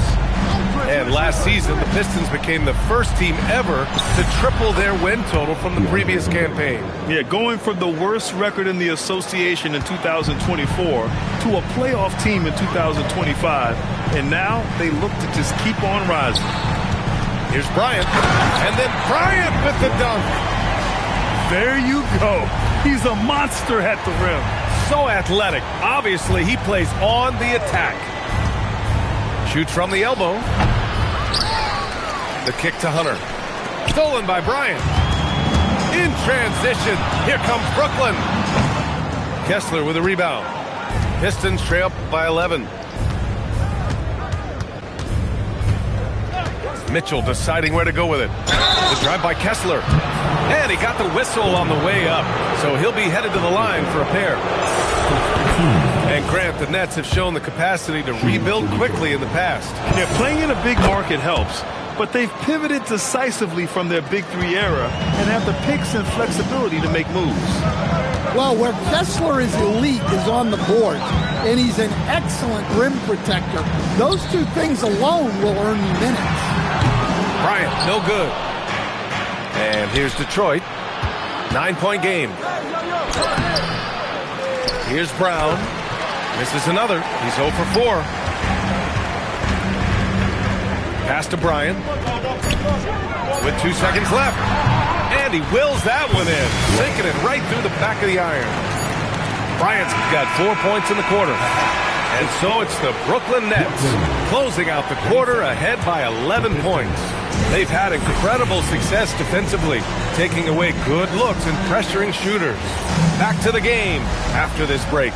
And last season, the Pistons became the first team ever to triple their win total from the previous campaign. Yeah, going from the worst record in the association in 2024 to a playoff team in 2025. And now they look to just keep on rising. Here's Bryant. And then Bryant with the dunk. There you go. He's a monster at the rim. So athletic. Obviously, he plays on the attack. Shoots from the elbow. The kick to Hunter. Stolen by Bryant. In transition. Here comes Brooklyn. Kessler with a rebound. Pistons trail by 11. Mitchell deciding where to go with it. The drive by Kessler. And he got the whistle on the way up. So he'll be headed to the line for a pair. And Grant, the Nets have shown the capacity to rebuild quickly in the past. Yeah, playing in a big market helps, but they've pivoted decisively from their Big Three era and have the picks and flexibility to make moves. Well, where Kessler is elite is on the board, and he's an excellent rim protector. Those two things alone will earn you minutes. Bryant, no good. And here's Detroit. 9-point game. Here's Brown. Misses another. He's 0 for 4. Pass to Bryant. With 2 seconds left. And he wills that one in. Sinking it right through the back of the iron. Bryant's got 4 points in the quarter. And so it's the Brooklyn Nets closing out the quarter ahead by 11 points. They've had incredible success defensively, taking away good looks and pressuring shooters. Back to the game after this break.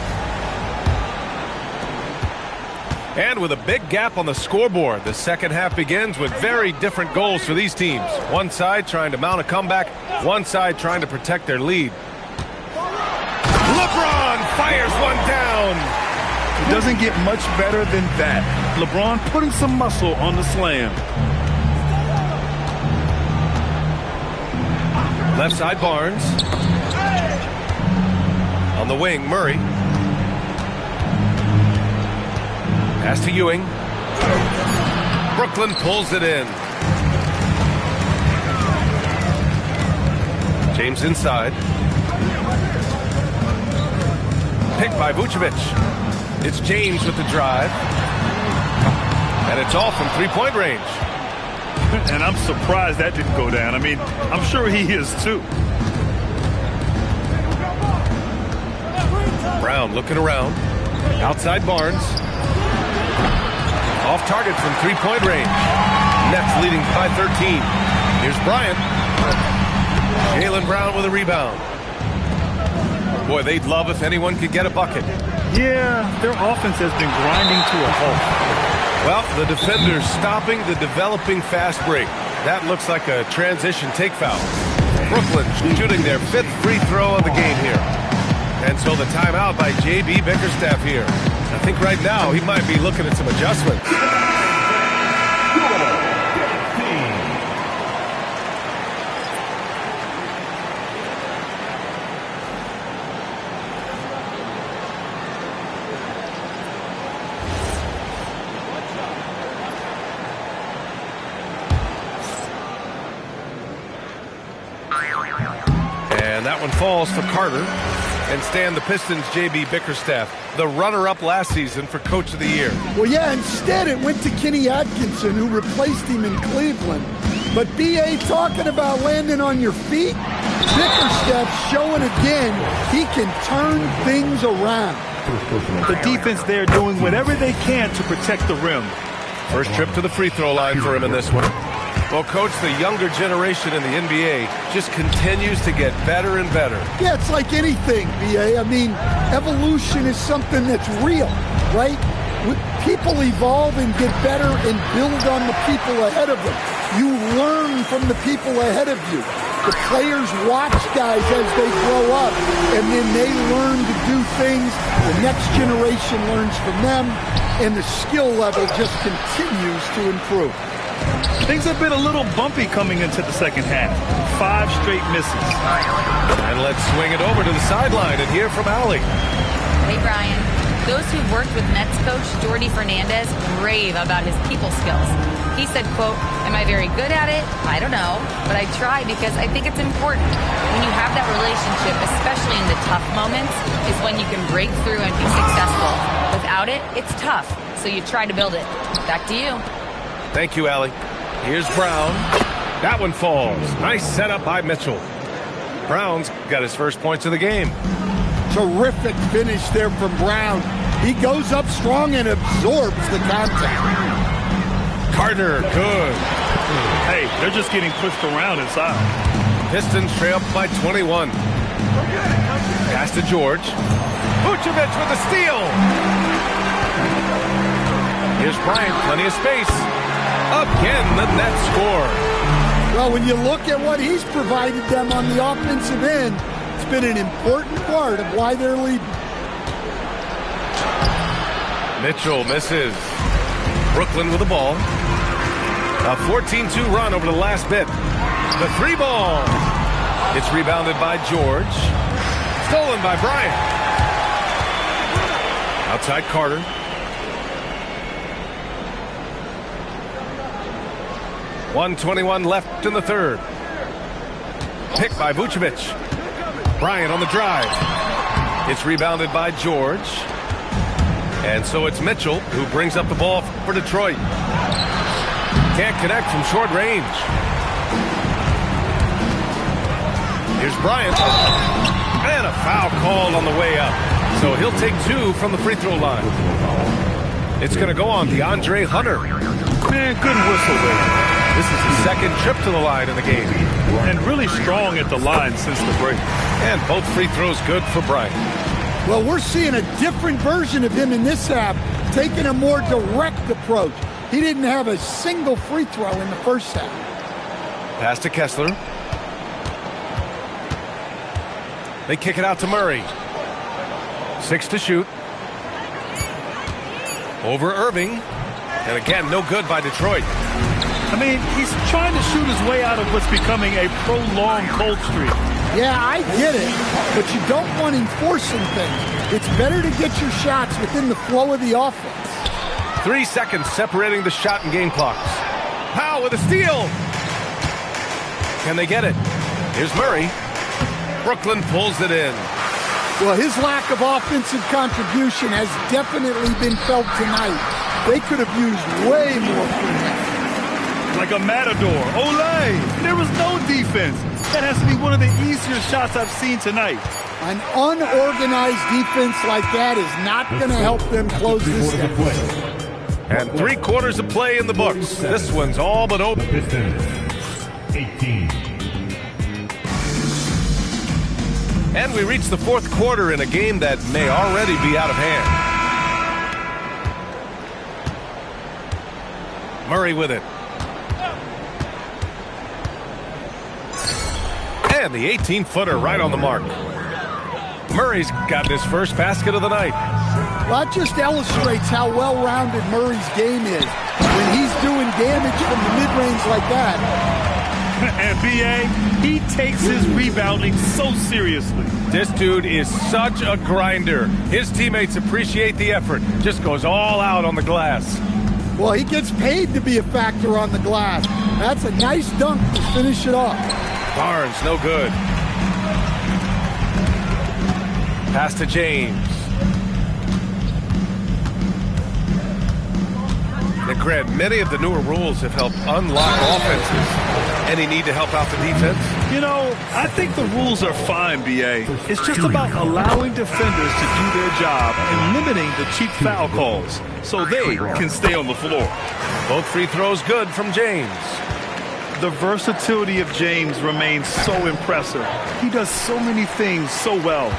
And with a big gap on the scoreboard, the second half begins with very different goals for these teams. One side trying to mount a comeback, one side trying to protect their lead. LeBron fires one down. It doesn't get much better than that. LeBron putting some muscle on the slam. Left side, Barnes. On the wing, Murray. Pass to Ewing. Brooklyn pulls it in. James inside. Picked by Vucevic. It's James with the drive. And it's off from three-point range. And I'm surprised that didn't go down. I mean, I'm sure he is too. Brown looking around. Outside Barnes. Off target from three-point range. Nets leading by 13. Here's Bryant. Jaylen Brown with a rebound. Boy, they'd love if anyone could get a bucket. Yeah, their offense has been grinding to a halt. Well, the defender's stopping the developing fast break. That looks like a transition take foul. Brooklyn shooting their 5th free throw of the game here. And so the timeout by J.B. Bickerstaff here. I think right now he might be looking at some adjustments. And that one falls for Carter. And Stan, the Pistons' J.B. Bickerstaff, the runner-up last season for Coach of the Year. Well, yeah, instead it went to Kenny Atkinson, who replaced him in Cleveland. But B.A. talking about landing on your feet, Bickerstaff showing again he can turn things around. The defense there doing whatever they can to protect the rim. First trip to the free throw line for him in this one. Well, Coach, the younger generation in the NBA just continues to get better and better. Yeah, it's like anything, B.A. I mean, evolution is something that's real, right? People evolve and get better and build on the people ahead of them. You learn from the people ahead of you. The players watch guys as they grow up, and then they learn to do things. The next generation learns from them, and the skill level just continues to improve. Things have been a little bumpy coming into the second half. 5 straight misses. And let's swing it over to the sideline and hear from Allie. Hey, Brian. Those who've worked with Nets coach Jordi Fernandez rave about his people skills. He said, quote, "Am I very good at it? I don't know, but I try because I think it's important. When you have that relationship, especially in the tough moments, is when you can break through and be successful. Without it, it's tough, so you try to build it." Back to you. Thank you, Allie. Here's Brown. That one falls. Nice setup by Mitchell. Brown's got his first points of the game. Terrific finish there from Brown. He goes up strong and absorbs the contact. Carter, good. Hey, they're just getting pushed around inside. Pistons trail by 21. Pass to George. Vucevic with a steal. Here's Bryant, plenty of space. Again, the Nets score. Well, when you look at what he's provided them on the offensive end, it's been an important part of why they're leading. Mitchell misses. Brooklyn with the ball. A 14-2 run over the last bit. The three ball. It's rebounded by George. Stolen by Bryant. Outside Carter. .121 left in the third. Picked by Vucevic. Bryant on the drive. It's rebounded by George. And so it's Mitchell who brings up the ball for Detroit. Can't connect from short range. Here's Bryant. And a foul called on the way up. So he'll take 2 from the free throw line. It's going to go on DeAndre Hunter. Man, good whistle there. This is his second trip to the line in the game. And really strong at the line since the break. And both free throws good for Bryant. Well, we're seeing a different version of him in this half, taking a more direct approach. He didn't have a single free throw in the first half. Pass to Kessler. They kick it out to Murray. 6 to shoot. Over Irving. And again, no good by Detroit. I mean, he's trying to shoot his way out of what's becoming a prolonged cold streak. Yeah, I get it, but you don't want him forcing things. It's better to get your shots within the flow of the offense. 3 seconds separating the shot and game clocks. Powell with a steal. Can they get it? Here's Murray. Brooklyn pulls it in. Well, his lack of offensive contribution has definitely been felt tonight. They could have used way more from him. Like a matador. Olay! There was no defense. That has to be one of the easier shots I've seen tonight. An unorganized defense like that is not going to help them close this deficit. And 3 quarters of play in the books. This one's all but open. 18. And we reach the fourth quarter in a game that may already be out of hand. Murray with it. And the 18-footer right on the mark. Murray's got his first basket of the night. Well, that just illustrates how well-rounded Murray's game is. When he's doing damage from the mid-range like that. And B.A., he takes his rebounding so seriously. This dude is such a grinder. His teammates appreciate the effort. Just goes all out on the glass. Well, he gets paid to be a factor on the glass. That's a nice dunk to finish it off. Barnes, no good. Pass to James. And Grant, many of the newer rules have helped unlock offenses. Any need to help out the defense? You know, I think the rules are fine, B.A. It's just about allowing defenders to do their job and limiting the cheap foul calls so they can stay on the floor. Both free throws good from James. The versatility of James remains so impressive. He does so many things so well.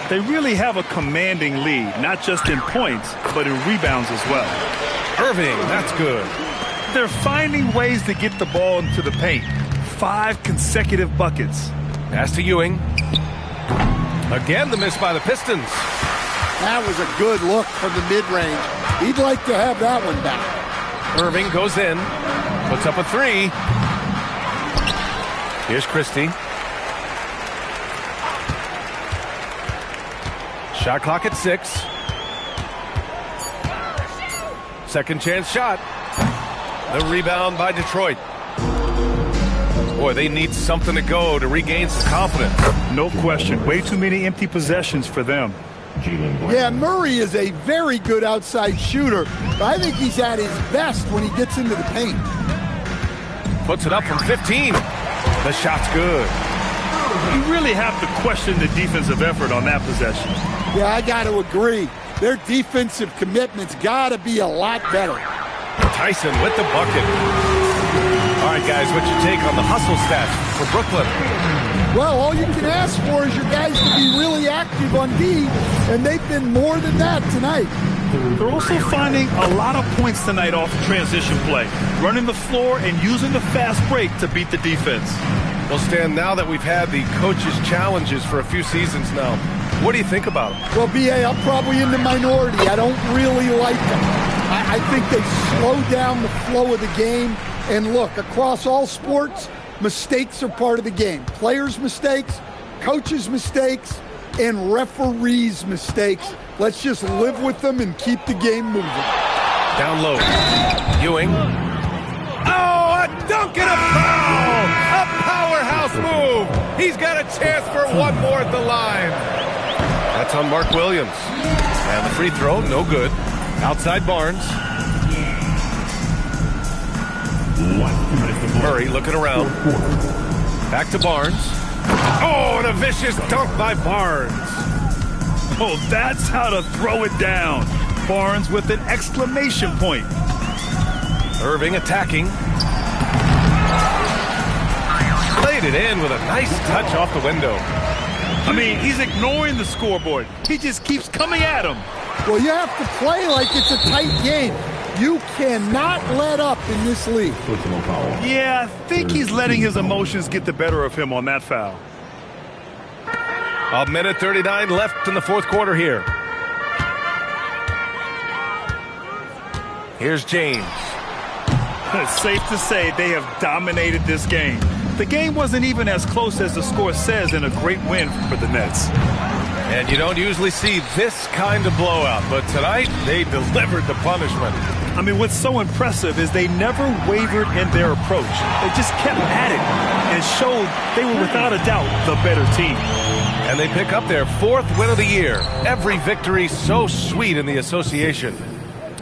They really have a commanding lead, not just in points, but in rebounds as well. Irving, that's good. They're finding ways to get the ball into the paint. 5 consecutive buckets. Pass to Ewing. Again, the miss by the Pistons. That was a good look from the mid-range. He'd like to have that one back. Irving goes in. Puts up a 3. Here's Christie. Shot clock at 6. Second chance shot. The rebound by Detroit. Boy, they need something to go to regain some confidence. No question. Way too many empty possessions for them. Yeah, Murray is a very good outside shooter, but I think he's at his best when he gets into the paint. Puts it up from 15. The shot's good. You really have to question the defensive effort on that possession. Yeah, I got to agree. Their defensive commitment's got to be a lot better. Tyson with the bucket. All right, guys, what's your take on the hustle stats for Brooklyn? Well, all you can ask for is your guys to be really active on D, and they've been more than that tonight. They're also finding a lot of points tonight off transition play, running the floor and using the fast break to beat the defense. Well, Stan, now that we've had the coaches' challenges for a few seasons now, what do you think about them? Well, B.A., I'm probably in the minority. I don't really like them. I think they slow down the flow of the game. And look, across all sports, mistakes are part of the game. Players' mistakes, coaches' mistakes, and referees' mistakes. Let's just live with them and keep the game moving. Down low. Ewing. Oh, a dunk and a foul! A powerhouse move! He's got a chance for one more at the line. That's on Mark Williams. And the free throw, no good. Outside Barnes. Murray looking around. Back to Barnes. Oh, and a vicious dunk by Barnes. Oh, that's how to throw it down. Barnes with an exclamation point. Irving attacking. Played it in with a nice touch off the window. I mean, he's ignoring the scoreboard. He just keeps coming at him. Well, you have to play like it's a tight game. You cannot let up in this league. Yeah, I think he's letting his emotions get the better of him on that foul. A minute 39 left in the fourth quarter here. Here's James. It's safe to say they have dominated this game. The game wasn't even as close as the score says in a great win for the Nets. And you don't usually see this kind of blowout, but tonight they delivered the punishment. I mean, what's so impressive is they never wavered in their approach. They just kept at it and showed they were without a doubt the better team. And they pick up their fourth win of the year. Every victory so sweet in the association.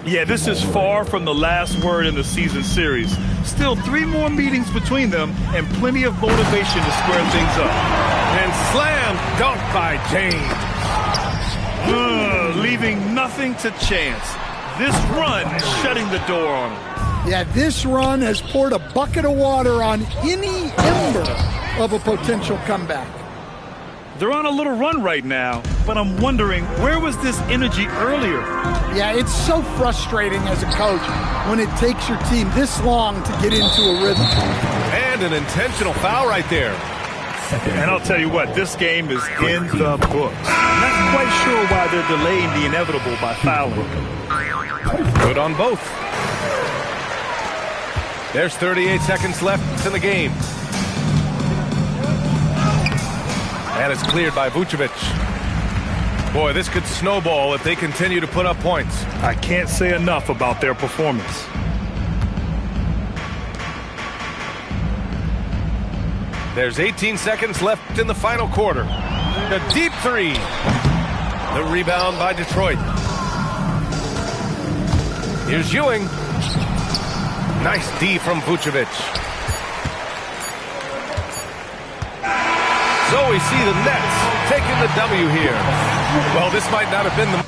Yeah, this is far from the last word in the season series. Still 3 more meetings between them and plenty of motivation to square things up. And slam dunk by James. Leaving nothing to chance. This run is shutting the door on him. Yeah, this run has poured a bucket of water on any ember of a potential comeback. They're on a little run right now, but I'm wondering, where was this energy earlier? Yeah, it's so frustrating as a coach when it takes your team this long to get into a rhythm. And an intentional foul right there. And I'll tell you what, this game is in the books. Not quite sure why they're delaying the inevitable by fouling. Good on both. There's 38 seconds left in the game. And it's cleared by Vucevic. Boy, this could snowball if they continue to put up points. I can't say enough about their performance. There's 18 seconds left in the final quarter. The deep three. The rebound by Detroit. Here's Ewing. Nice D from Vucevic. So we see the Nets taking the W here. Well, this might not have been the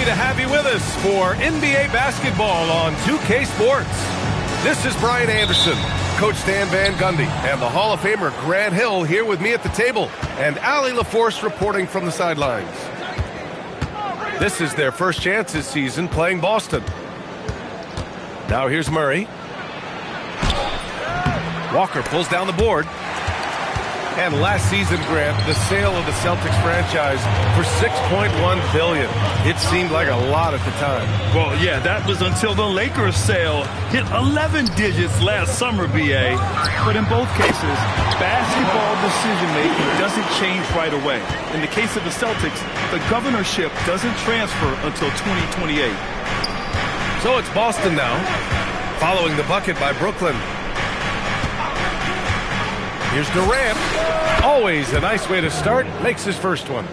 happy to have you with us for NBA basketball on 2K Sports. This is Brian Anderson, Coach Stan Van Gundy, and the Hall of Famer Grant Hill here with me at the table, and Allie LaForce reporting from the sidelines. This is their first chance this season playing Boston. Now here's Murray. Walker pulls down the board. And last season, Grant, the sale of the Celtics franchise for $6.1 billion. It seemed like a lot at the time. Well, yeah, that was until the Lakers sale hit 11 digits last summer, BA. But in both cases, basketball decision-making doesn't change right away. In the case of the Celtics, the governorship doesn't transfer until 2028. So it's Boston now, following the bucket by Brooklyn. Here's Durant. Always a nice way to start. Makes his first one.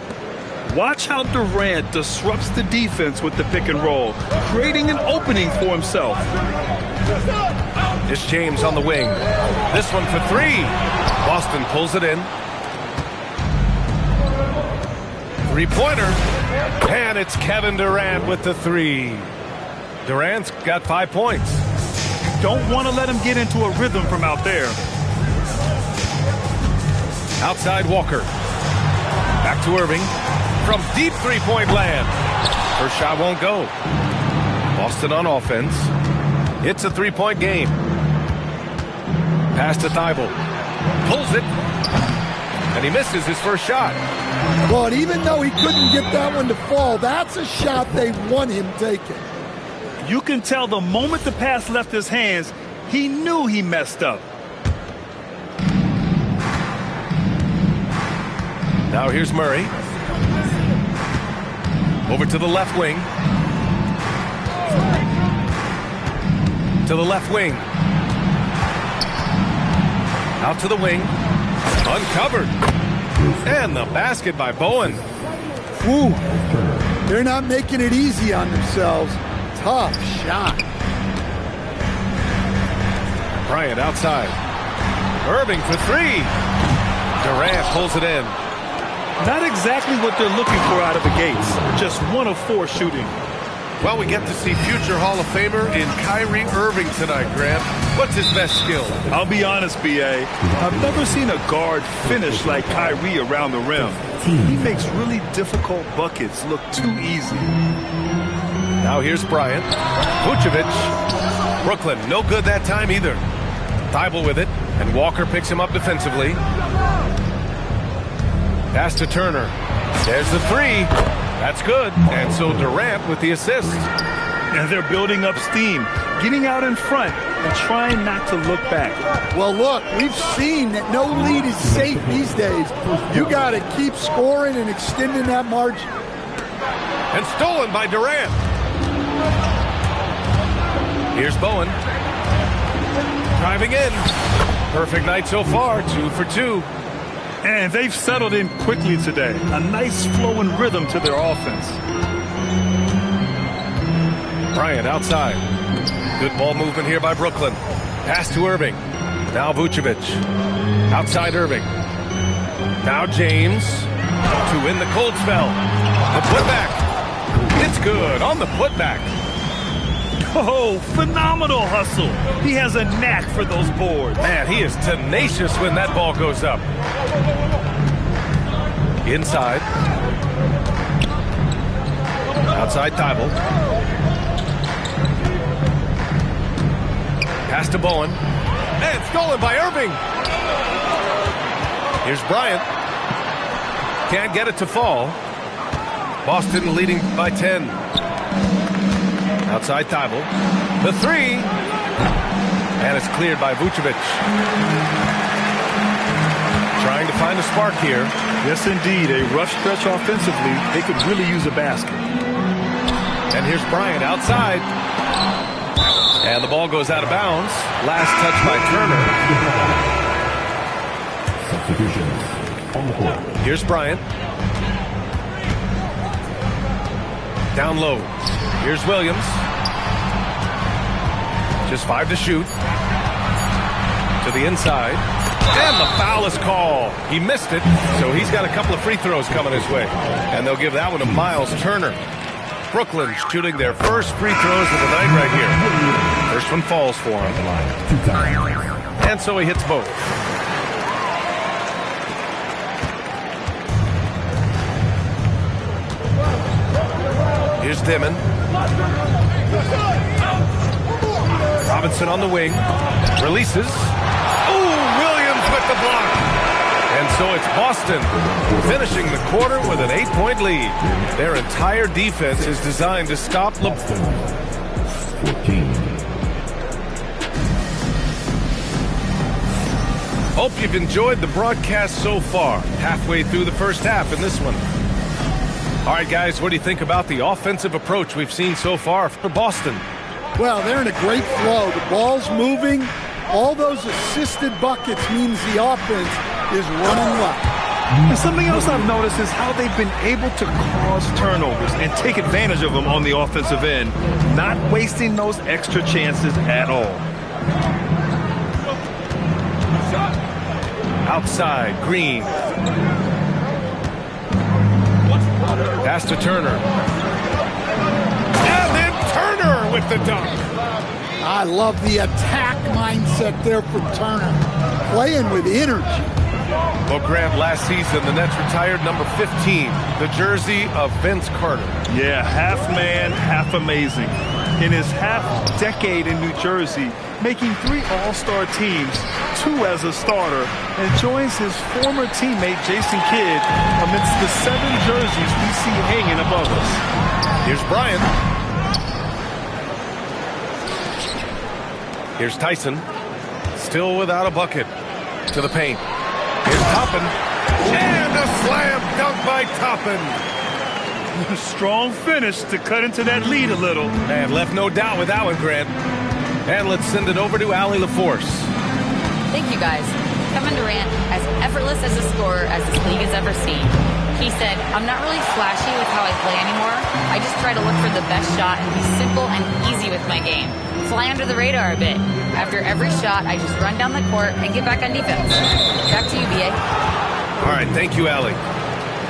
Watch how Durant disrupts the defense with the pick and roll, creating an opening for himself. It's James on the wing. This one for three. Boston pulls it in. Three-pointer. And it's Kevin Durant with the three. Durant's got 5 points. Don't want to let him get into a rhythm from out there. Outside Walker. Back to Irving. From deep three-point land. First shot won't go. Boston on offense. It's a three-point game. Pass to Thibault. Pulls it. And he misses his first shot. But even though he couldn't get that one to fall, that's a shot they want him taking. You can tell the moment the pass left his hands, he knew he messed up. Now here's Murray. Over to the left wing. To the left wing. Out to the wing. Uncovered. And the basket by Bowen. Woo. They're not making it easy on themselves. Tough shot. Bryant outside. Irving for three. Durant pulls it in. Not exactly what they're looking for out of the gates. Just 1 of 4 shooting. Well, we get to see future Hall of Famer in Kyrie Irving tonight, Grant. What's his best skill? I'll be honest, B.A. I've never seen a guard finish like Kyrie around the rim. He makes really difficult buckets look too easy. Now here's Bryant. Vucevic. Brooklyn, no good that time either. Thibault with it, and Walker picks him up defensively. Pass to Turner. There's the three. That's good. And so Durant with the assist. And they're building up steam, getting out in front and trying not to look back. Well, look, we've seen that no lead is safe these days. You got to keep scoring and extending that margin. And stolen by Durant. Here's Bowen. Driving in. Perfect night so far, 2 for 2. And they've settled in quickly today. A nice flowing rhythm to their offense. Bryant outside. Good ball movement here by Brooklyn. Pass to Irving. Now Vucevic. Outside Irving. Now James. To win the cold spell. The putback. It's good on the putback. Oh, phenomenal hustle. He has a knack for those boards. Man, he is tenacious when that ball goes up. Inside. Outside Thibault. Pass to Bowen. And stolen by Irving. Here's Bryant. Can't get it to fall. Boston leading by 10. Outside Thibault. The three. And it's cleared by Vucevic. Trying to find a spark here. Yes, indeed. A rough stretch offensively. They could really use a basket. And here's Bryant outside. And the ball goes out of bounds. Last touch by Turner. Here's Bryant. Down low. Here's Williams. Just 5 to shoot. To the inside. And the foul is called. He missed it, so he's got a couple of free throws coming his way. And they'll give that one to Miles Turner. Brooklyn shooting their first free throws of the night right here. First one falls for him. And so he hits both. Here's Dimon. Robinson on the wing. Releases. Ooh, Williams with the block. And so it's Boston finishing the quarter with an 8-point lead. Their entire defense is designed to stop LeBron. 14. Hope you've enjoyed the broadcast so far. Halfway through the first half in this one. All right, guys, what do you think about the offensive approach we've seen so far for Boston? Well, they're in a great flow. The ball's moving. All those assisted buckets means the offense is running well. And something else I've noticed is how they've been able to cause turnovers and take advantage of them on the offensive end, not wasting those extra chances at all. Outside, Green. Pass to Turner. And then Turner with the dunk. I love the attack mindset there for Turner. Playing with energy. Well, Grant, last season, the Nets retired number 15, the jersey of Vince Carter. Yeah, half man, half amazing. In his half-decade in New Jersey, making 3 All-Star teams, 2 as a starter, and joins his former teammate Jason Kidd amidst the 7 jerseys we see hanging above us. Here's Bryant. Here's Tyson. Still without a bucket. To the paint. Here's Toppin. And a slam dunk by Toppin. A strong finish to cut into that lead a little. And left no doubt with that one, Grant. And let's send it over to Allie LaForce. Thank you, guys. Kevin Durant, as effortless as a scorer as this league has ever seen. He said, I'm not really flashy with how I play anymore. I just try to look for the best shot and be simple and easy with my game. Fly under the radar a bit. After every shot, I just run down the court and get back on defense. Back to you, B.A. All right, thank you, Allie.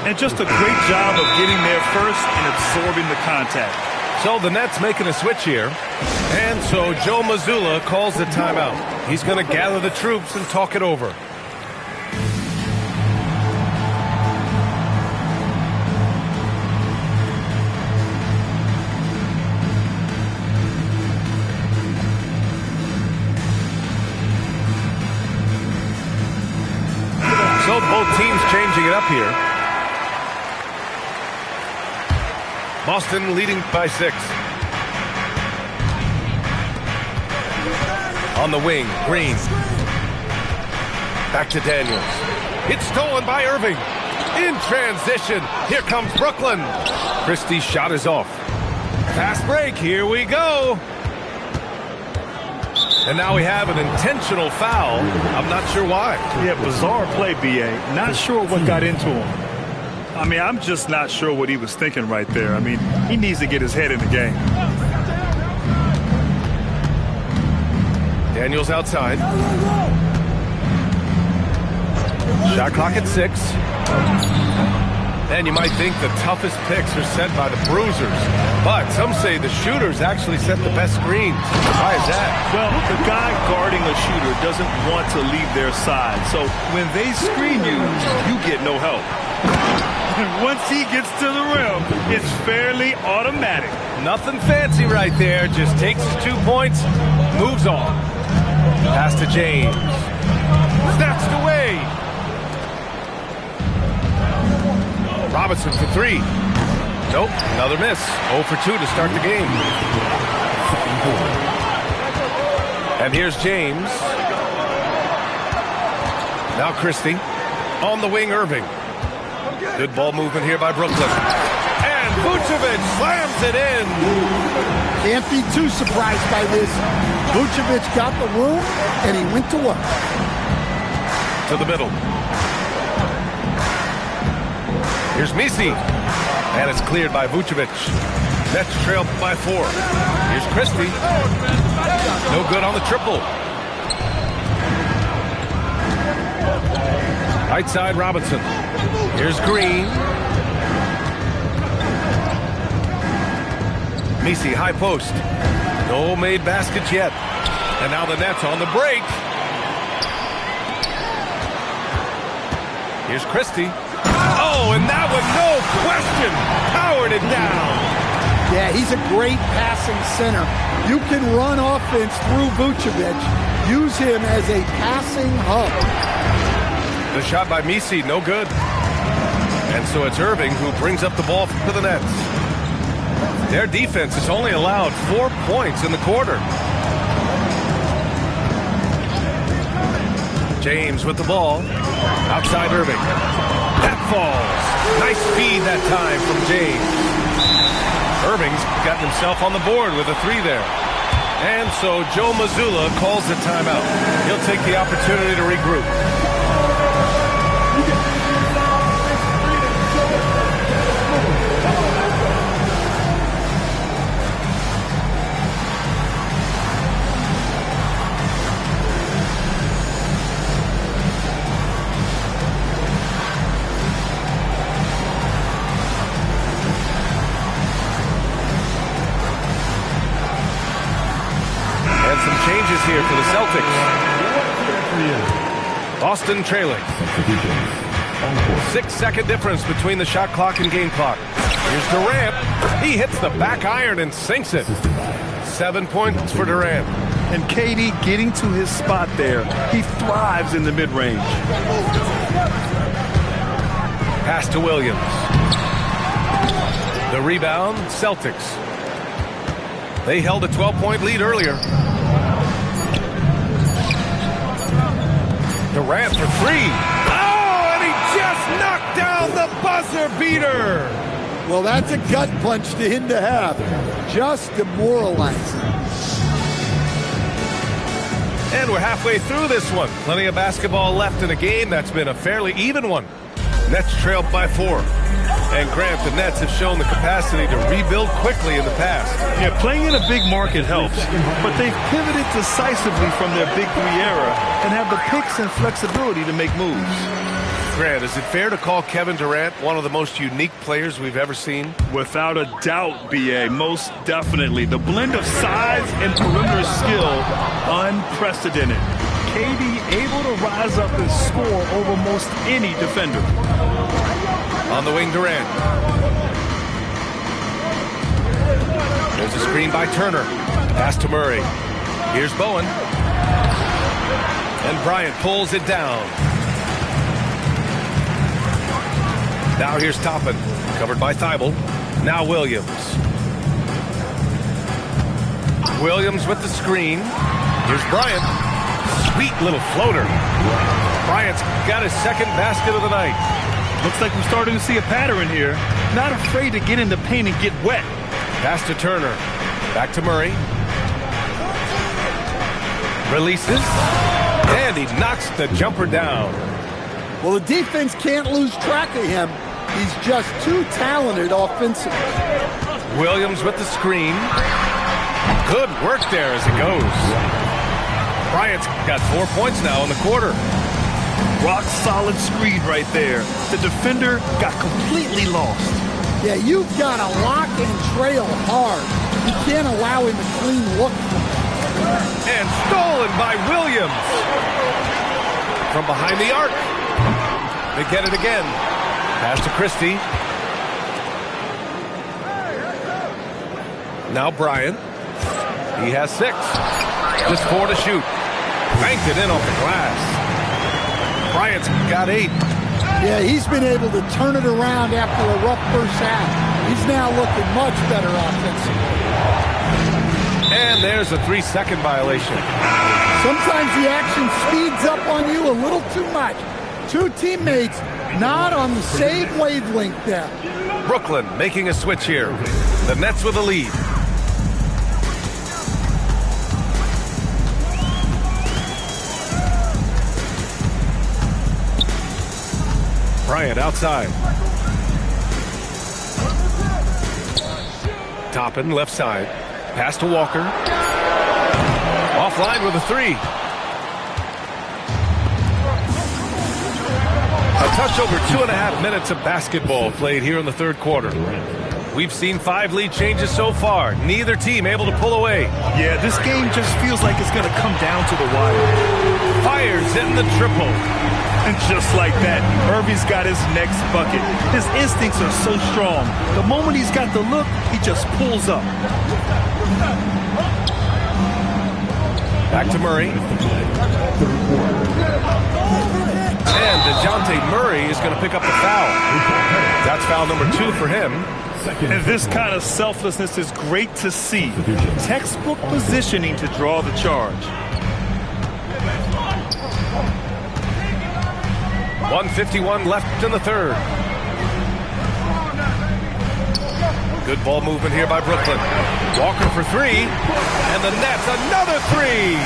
And just a great job of getting there first and absorbing the contact. So the Nets making a switch here. And so Joe Mazzulla calls the timeout. He's going to gather the troops and talk it over. So both teams changing it up here. Boston leading by 6. On the wing, Green. Back to Daniels. It's stolen by Irving. In transition, here comes Brooklyn. Christie's shot is off. Fast break, here we go. And now we have an intentional foul. I'm not sure why. Yeah, bizarre play, B.A. Not sure what got into him. I mean, I'm just not sure what he was thinking right there. I mean, he needs to get his head in the game. Daniels outside. Shot clock at 6. And you might think the toughest picks are set by the bruisers. But some say the shooters actually set the best screens. Why is that? Well, the guy guarding a shooter doesn't want to leave their side. So when they screen you, you get no help. And once he gets to the rim, it's fairly automatic. Nothing fancy right there. Just takes his 2 points, moves on. Pass to James. Snatched away. Robinson for 3. Nope, another miss. 0 for 2 to start the game. And here's James. Now Christie. On the wing, Irving. Good ball movement here by Brooklyn. And Vucevic slams it in. Can't be too surprised by this. Vucevic got the room, and he went to work. To the middle. Here's Misi. And it's cleared by Vucevic. Nets trail by 4. Here's Christie. No good on the triple. Right side, Robinson. Here's Green. Misi, high post. No made baskets yet. And now the Nets on the break. Here's Christie. Oh, and that one, no question, powered it down. Yeah, he's a great passing center. You can run offense through Vucevic. Use him as a passing hub. The shot by Misi, no good. And so it's Irving who brings up the ball for the Nets. Their defense has only allowed 4 points in the quarter. James with the ball. Outside Irving. That falls. Nice feed that time from James. Irving's gotten himself on the board with a 3 there. And so Joe Mazzulla calls the timeout. He'll take the opportunity to regroup. Changes here for the Celtics. Boston trailing. 6-second difference between the shot clock and game clock. Here's Durant. He hits the back iron and sinks it. 7 points for Durant. And KD getting to his spot there. He thrives in the mid-range. Pass to Williams. The rebound, Celtics. They held a 12-point lead earlier. Durant for 3. Oh, and he just knocked down the buzzer beater. Well, that's a gut punch to him to have. Just demoralizing. And we're halfway through this one. Plenty of basketball left in a game that's been a fairly even one. Nets trailed by 4. And Grant, the Nets have shown the capacity to rebuild quickly in the past. Yeah, playing in a big market helps, but they've pivoted decisively from their Big 3 era and have the picks and flexibility to make moves. Grant, is it fair to call Kevin Durant one of the most unique players we've ever seen? Without a doubt, B.A., most definitely. The blend of size and perimeter skill, unprecedented. KD able to rise up and score over most any defender. On the wing, Durant. There's a screen by Turner. Pass to Murray. Here's Bowen. And Bryant pulls it down. Now here's Toppin. Covered by Thibault. Now Williams. Williams with the screen. Here's Bryant. Sweet little floater. Bryant's got his second basket of the night. Looks like we're starting to see a pattern here. Not afraid to get in the paint and get wet. Pass to Turner. Back to Murray. Releases. And he knocks the jumper down. Well, the defense can't lose track of him. He's just too talented offensively. Williams with the screen. Good work there as it goes. Bryant's got 4 points now in the quarter. Rock solid screen right there. The defender got completely lost. Yeah, you've got to lock and trail hard. You can't allow him a clean look. And stolen by Williams. From behind the arc. They get it again. Pass to Christie. Now Bryant. He has 6. Just 4 to shoot. Banked it in off the glass. Bryant's got 8. Yeah, he's been able to turn it around after a rough first half. He's now looking much better offensively. And there's a 3-second violation. Sometimes the action speeds up on you a little too much. 2 teammates not on the same wavelength there. Brooklyn making a switch here. The Nets with a lead. Bryant outside. Toppin left side. Pass to Walker. Offline with a 3. A touch over 2.5 minutes of basketball played here in the third quarter. We've seen 5 lead changes so far. Neither team able to pull away. Yeah, this game just feels like it's going to come down to the wire. Fires hitting the triple. And just like that, Irving's got his next bucket. His instincts are so strong. The moment he's got the look, he just pulls up. Back to Murray. And DeJounte Murray is going to pick up the foul. That's foul number 2 for him. And this kind of selflessness is great to see. Textbook positioning to draw the charge. 1:51 left in the third. Good ball movement here by Brooklyn. Walker for 3, and the Nets another 3.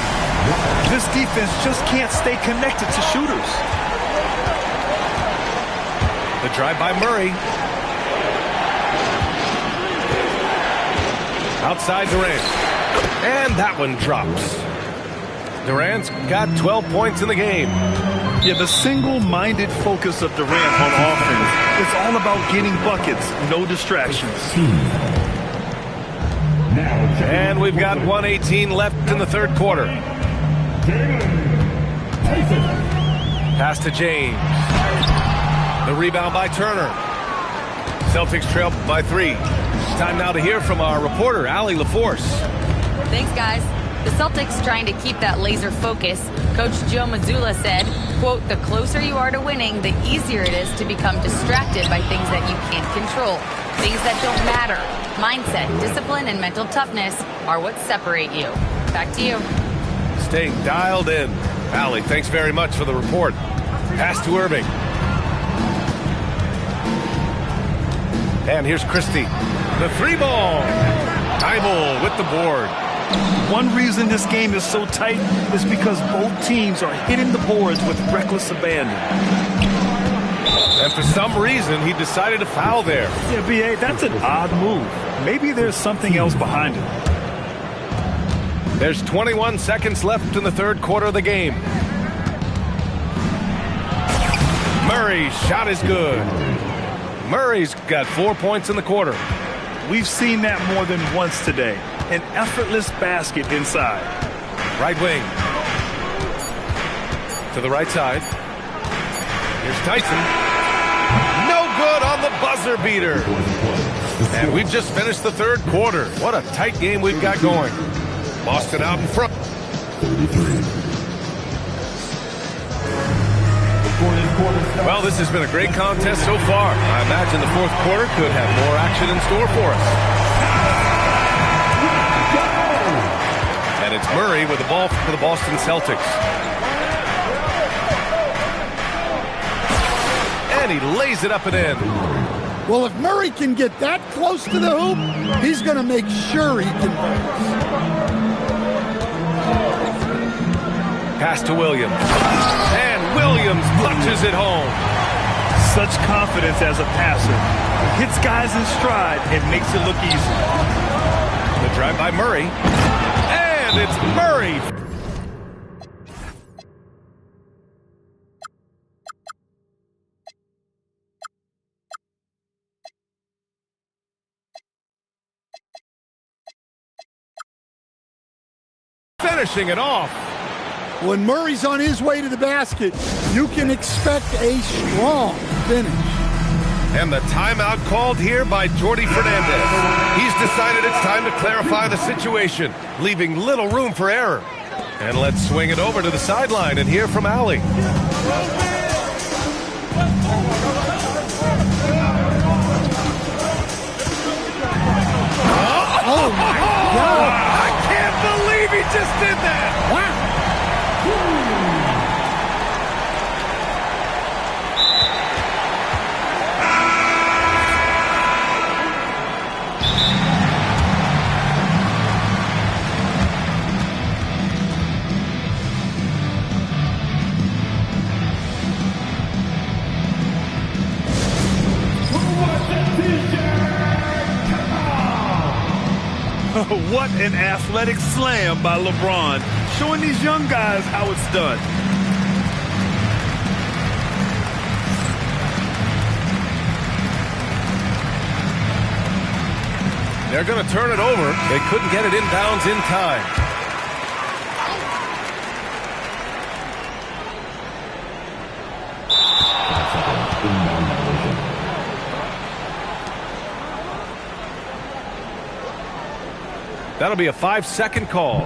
This defense just can't stay connected to shooters. The drive by Murray. Outside Durant. And that one drops. Durant's got 12 points in the game. Yeah, the single-minded focus of Durant on offense is all about getting buckets, no distractions. And we've got 1:18 left in the third quarter. Pass to James. The rebound by Turner. Celtics trail by 3. Time now to hear from our reporter, Allie LaForce. Thanks, guys. The Celtics trying to keep that laser focus. Coach Joe Mazzulla said, quote, "The closer you are to winning, the easier it is to become distracted by things that you can't control, things that don't matter. Mindset, discipline, and mental toughness are what separate you." Back to you. Staying dialed in. Allie, thanks very much for the report. Pass to Irving. And here's Christie. The 3-ball. Thybulle with the board. One reason this game is so tight is because both teams are hitting the boards with reckless abandon. And for some reason, he decided to foul there. Yeah, B.A., that's an odd move. Maybe there's something else behind it. There's 21 seconds left in the third quarter of the game. Murray's shot is good. Murray's got 4 points in the quarter. We've seen that more than once today. An effortless basket inside. Right wing. To the right side. Here's Tyson. No good on the buzzer beater. And we've just finished the third quarter. What a tight game we've got going. Boston out in front. Well, this has been a great contest so far. I imagine the fourth quarter could have more action in store for us. And it's Murray with the ball for the Boston Celtics. And he lays it up and in. Well, if Murray can get that close to the hoop, he's going to make sure he converts. Pass to Williams. And Williams punches it home. Such confidence as a passer. Hits guys in stride and makes it look easy. The drive by Murray. And it's Murray. Finishing it off. When Murray's on his way to the basket, you can expect a strong finish. And the timeout called here by Jordi Fernandez. He's decided it's time to clarify the situation, leaving little room for error. And let's swing it over to the sideline and hear from Allie. Oh, my God. I can't believe he just did that. Wow. What an athletic slam by LeBron, showing these young guys how it's done. They're going to turn it over. They couldn't get it inbounds in time. That'll be a 5-second call.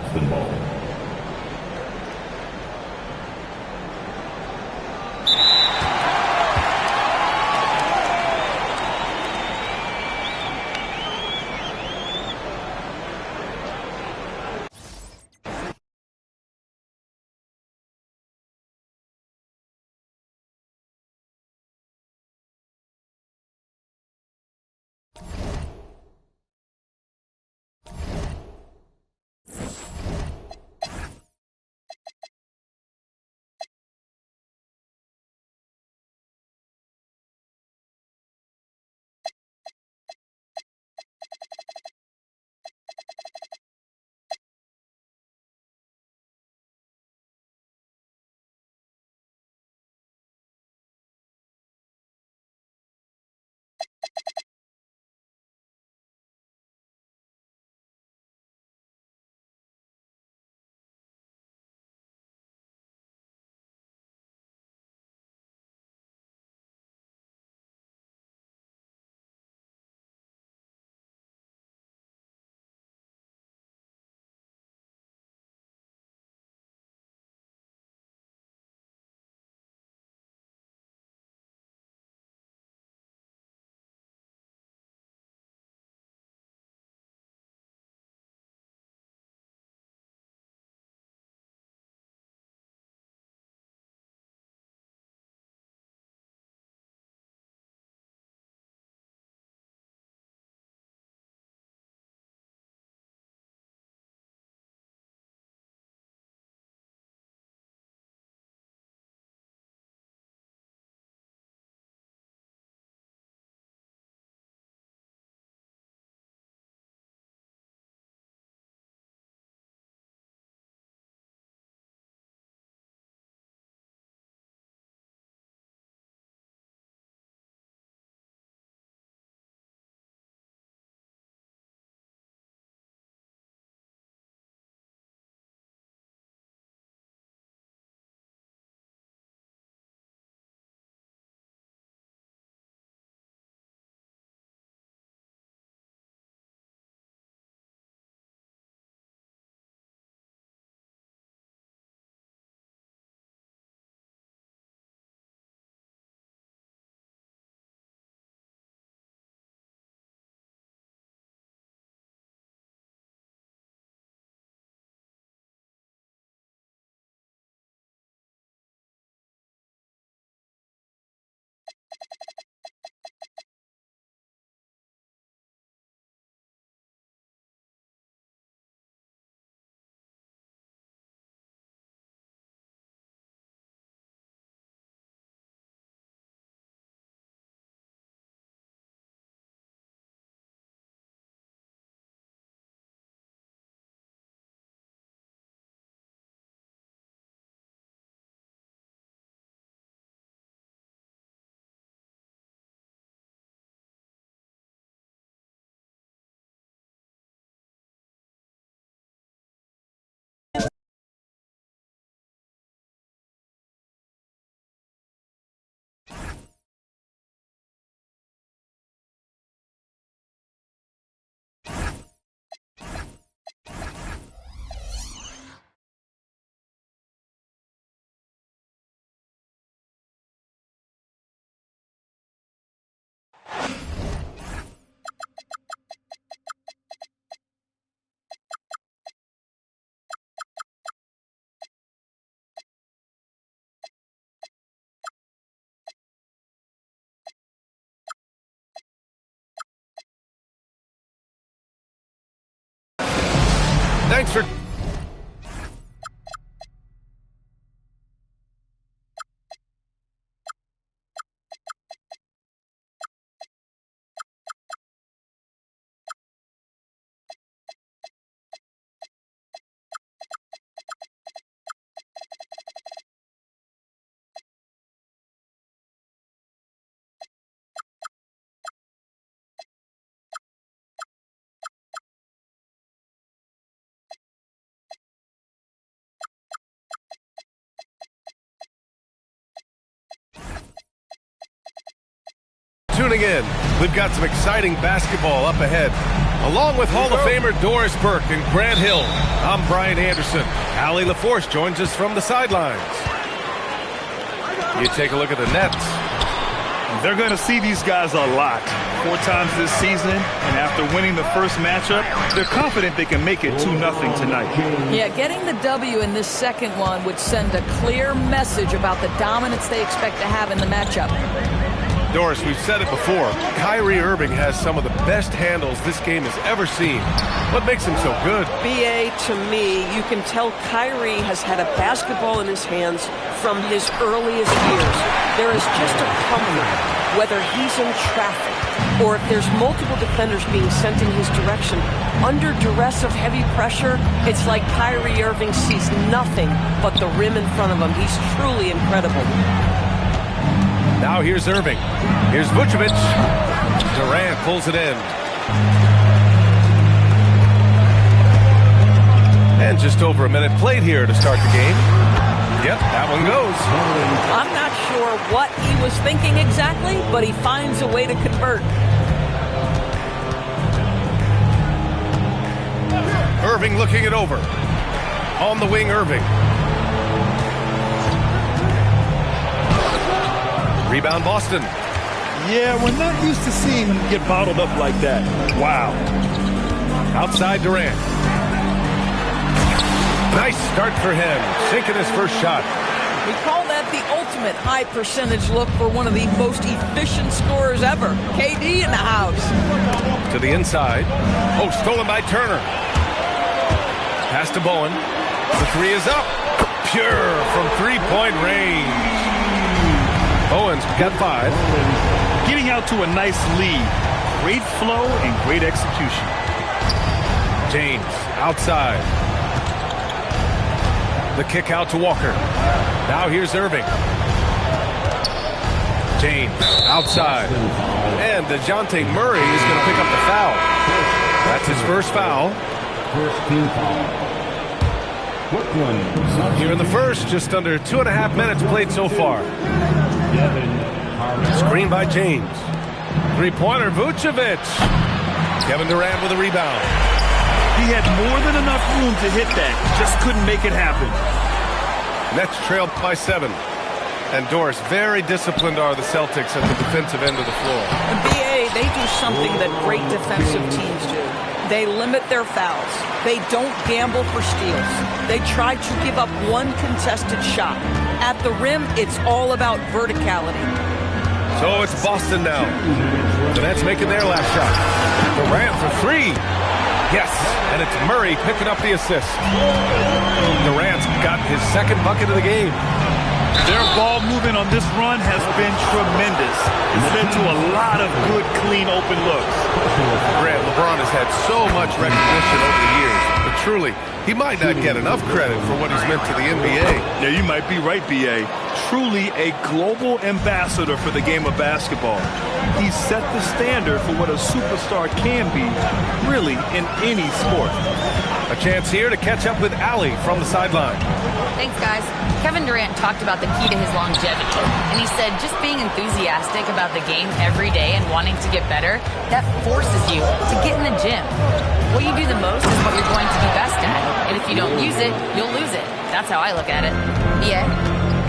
Thanks for... tuning in. We've got some exciting basketball up ahead. Along with Hall of Famer Doris Burke and Grant Hill, I'm Brian Anderson. Allie LaForce joins us from the sidelines. You take a look at the Nets. They're going to see these guys a lot. 4 times this season, and after winning the first matchup, they're confident they can make it 2-0 tonight. Yeah, getting the W in this second one would send a clear message about the dominance they expect to have in the matchup. Doris, we've said it before. Kyrie Irving has some of the best handles this game has ever seen. What makes him so good? BA, to me, you can tell Kyrie has had a basketball in his hands from his earliest years. There is just a comfort, whether he's in traffic or if there's multiple defenders being sent in his direction. Under duress of heavy pressure, it's like Kyrie Irving sees nothing but the rim in front of him. He's truly incredible. Now here's Irving. Here's Vucevic. Durant pulls it in. And just over a minute played here to start the game. Yep, that one goes. I'm not sure what he was thinking exactly, but he finds a way to convert. Irving looking it over. On the wing, Irving. Rebound, Boston. Yeah, we're not used to seeing him get bottled up like that. Wow. Outside Durant. Nice start for him. Sinking his first shot. We call that the ultimate high percentage look for one of the most efficient scorers ever. KD in the house. To the inside. Oh, stolen by Turner. Pass to Bowen. The three is up. Pure from three-point range. Bowen's got 5. Getting out to a nice lead. Great flow and great execution. James outside. The kick out to Walker. Now here's Irving. James outside. And DeJounte Murray is going to pick up the foul. That's his first foul. First team foul. Here in the first, just under 2.5 minutes played so far. Screen by James. Three-pointer, Vucevic. Kevin Durant with a rebound. He had more than enough room to hit that. Just couldn't make it happen. Nets trailed by 7. And Doris, very disciplined are the Celtics at the defensive end of the floor. And BA, they do something that great defensive teams do. They limit their fouls. They don't gamble for steals. They try to give up one contested shot. At the rim, it's all about verticality. So it's Boston now. The Nets making their last shot. Durant for 3. Yes, and it's Murray picking up the assist. Durant's got his second bucket of the game. Their ball movement on this run has been tremendous. It's led to a lot of good, clean, open looks. Grant, LeBron has had so much recognition over the years, but truly, he might not get enough credit for what he's meant to the NBA. Yeah, you might be right, B.A. Truly a global ambassador for the game of basketball. He set the standard for what a superstar can be, really, in any sport. A chance here to catch up with Allie from the sideline. Thanks, guys. Kevin Durant talked about the key to his longevity. And he said just being enthusiastic about the game every day and wanting to get better, that forces you to get in the gym. What you do the most is what you're going to be best at. And if you don't use it, you'll lose it. That's how I look at it. Yeah.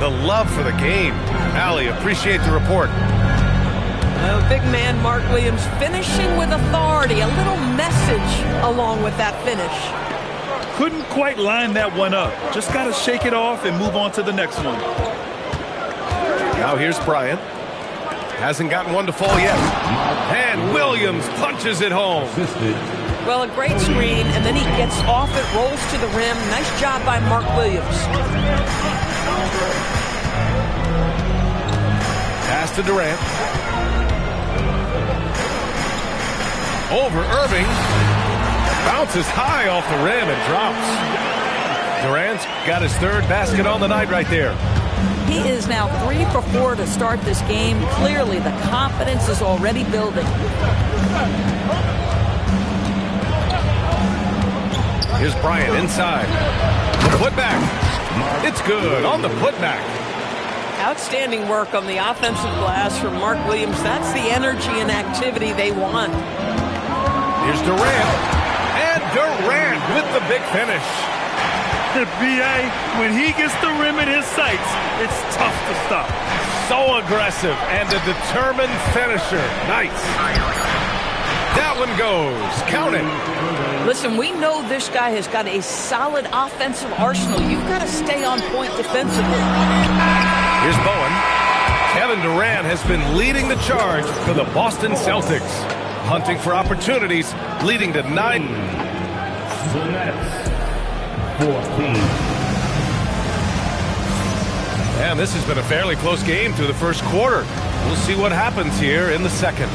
The love for the game. Allie, appreciate the report. Big man Mark Williams finishing with authority. A little message along with that finish. Couldn't quite line that one up. Just got to shake it off and move on to the next one. Now here's Bryant. Hasn't gotten one to fall yet. And Williams punches it home. Well, a great screen, and then he gets off it, rolls to the rim. Nice job by Mark Williams. Pass to Durant. Over Irving. Bounces high off the rim and drops. Durant's got his third basket on the night right there. He is now 3 for 4 to start this game. Clearly, the confidence is already building. Here's Bryant inside. The putback. It's good on the putback. Outstanding work on the offensive glass from Mark Williams. That's the energy and activity they want. Here's Durant. And Durant with the big finish. The B.A., when he gets the rim in his sights, it's tough to stop. So aggressive and a determined finisher. Nice. That one goes. Count it. Listen, we know this guy has got a solid offensive arsenal. You've got to stay on point defensively. Here's Bowen. Kevin Durant has been leading the charge for the Boston Celtics. Hunting for opportunities, leading to 9. The Nets, 14. And this has been a fairly close game through the first quarter. We'll see what happens here in the second.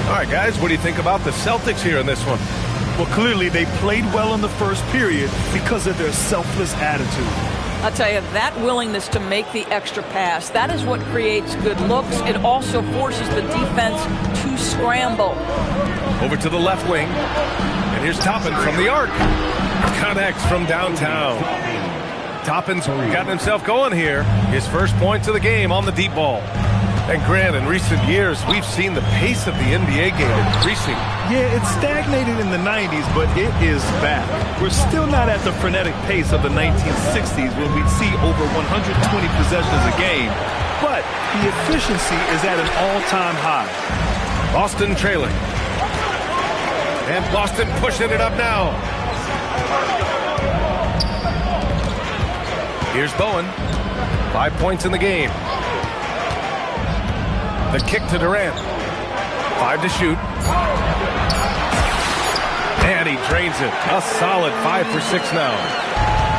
All right, guys, what do you think about the Celtics here in this one? Well, clearly they played well in the first period because of their selfless attitude. I'll tell you, that willingness to make the extra pass, that is what creates good looks. It also forces the defense to scramble. Over to the left wing. And here's Toppin from the arc. Connects from downtown. Toppin's gotten himself going here. His first points of the game on the deep ball. And Grant, in recent years, we've seen the pace of the NBA game increasing. Yeah, it stagnated in the 90s, but it is back. We're still not at the frenetic pace of the 1960s when we'd see over 120 possessions a game, but the efficiency is at an all-time high. Boston trailing. And Boston pushing it up now. Here's Bowen. 5 points in the game. The kick to Durant. 5 to shoot. And he drains it. A solid 5 for 6 now.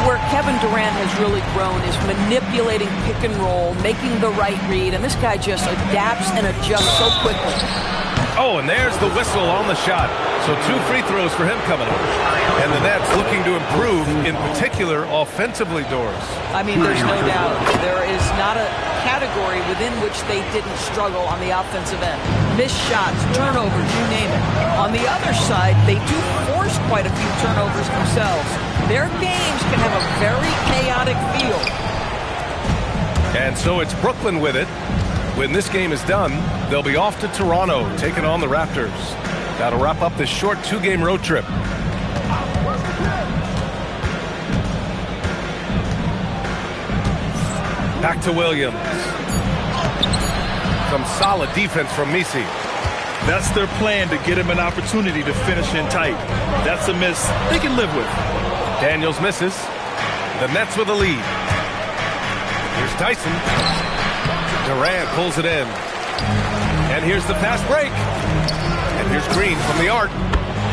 Where Kevin Durant has really grown is manipulating pick and roll, making the right read, and this guy just adapts and adjusts so quickly. Oh, and there's the whistle on the shot. So 2 free throws for him coming up. And the Nets looking to improve, in particular, offensively, Doris. I mean, there's no doubt. There is not a category within which they didn't struggle on the offensive end. Missed shots, turnovers, you name it. On the other side, they do force quite a few turnovers themselves. Their games can have a very chaotic feel. And so it's Brooklyn with it. When this game is done, they'll be off to Toronto, taking on the Raptors. That'll wrap up this short 2-game road trip. Back to Williams. Some solid defense from Misi. That's their plan, to get him an opportunity to finish in tight. That's a miss they can live with. Daniels misses. The Nets with the lead. Here's Tyson. Durant pulls it in. And here's the fast break. And here's Green from the arc.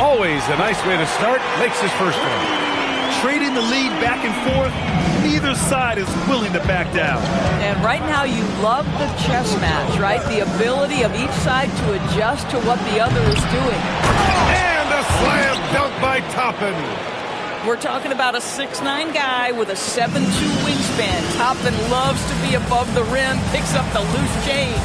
Always a nice way to start. Makes his first one. Trading the lead back and forth, neither side is willing to back down. And right now you love the chess match, right? The ability of each side to adjust to what the other is doing. And a slam dunk by Toppin. We're talking about a 6'9" guy with a 7'2" wingspan. Toppin loves to be above the rim, picks up the loose change.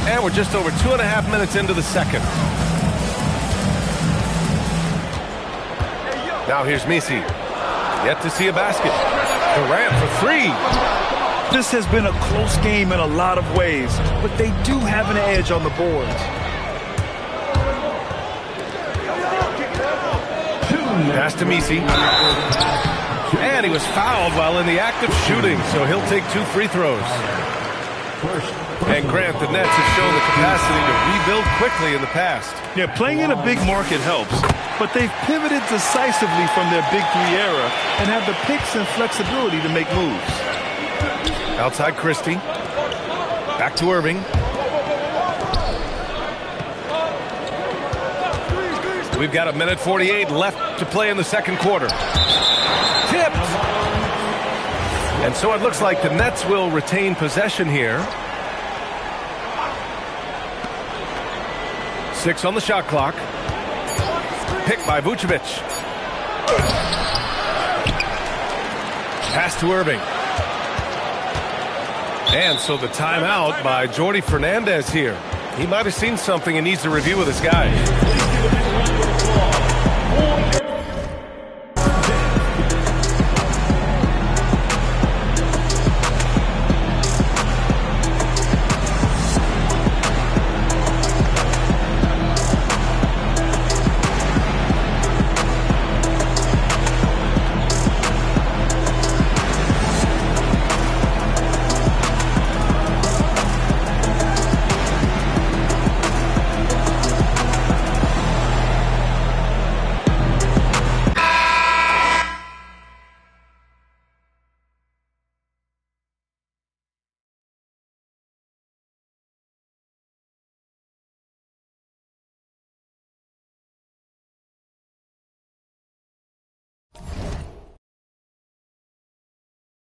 And we're just over 2.5 minutes into the second. Now here's Misi. Yet to see a basket. Durant for 3. This has been a close game in a lot of ways, but they do have an edge on the boards. Pass to Misi. And he was fouled while in the act of shooting, so he'll take 2 free throws. And Grant, the Nets have shown the capacity to rebuild quickly in the past. Yeah, playing in a big market helps, but they've pivoted decisively from their Big 3 era and have the picks and flexibility to make moves. Outside Christie. Back to Irving. We've got 1:48 left to play in the second quarter. Tipped! And so it looks like the Nets will retain possession here. 6 on the shot clock. Picked by Vucevic. Pass to Irving. And so the timeout by Jordi Fernandez here. He might have seen something and needs to review with his guys.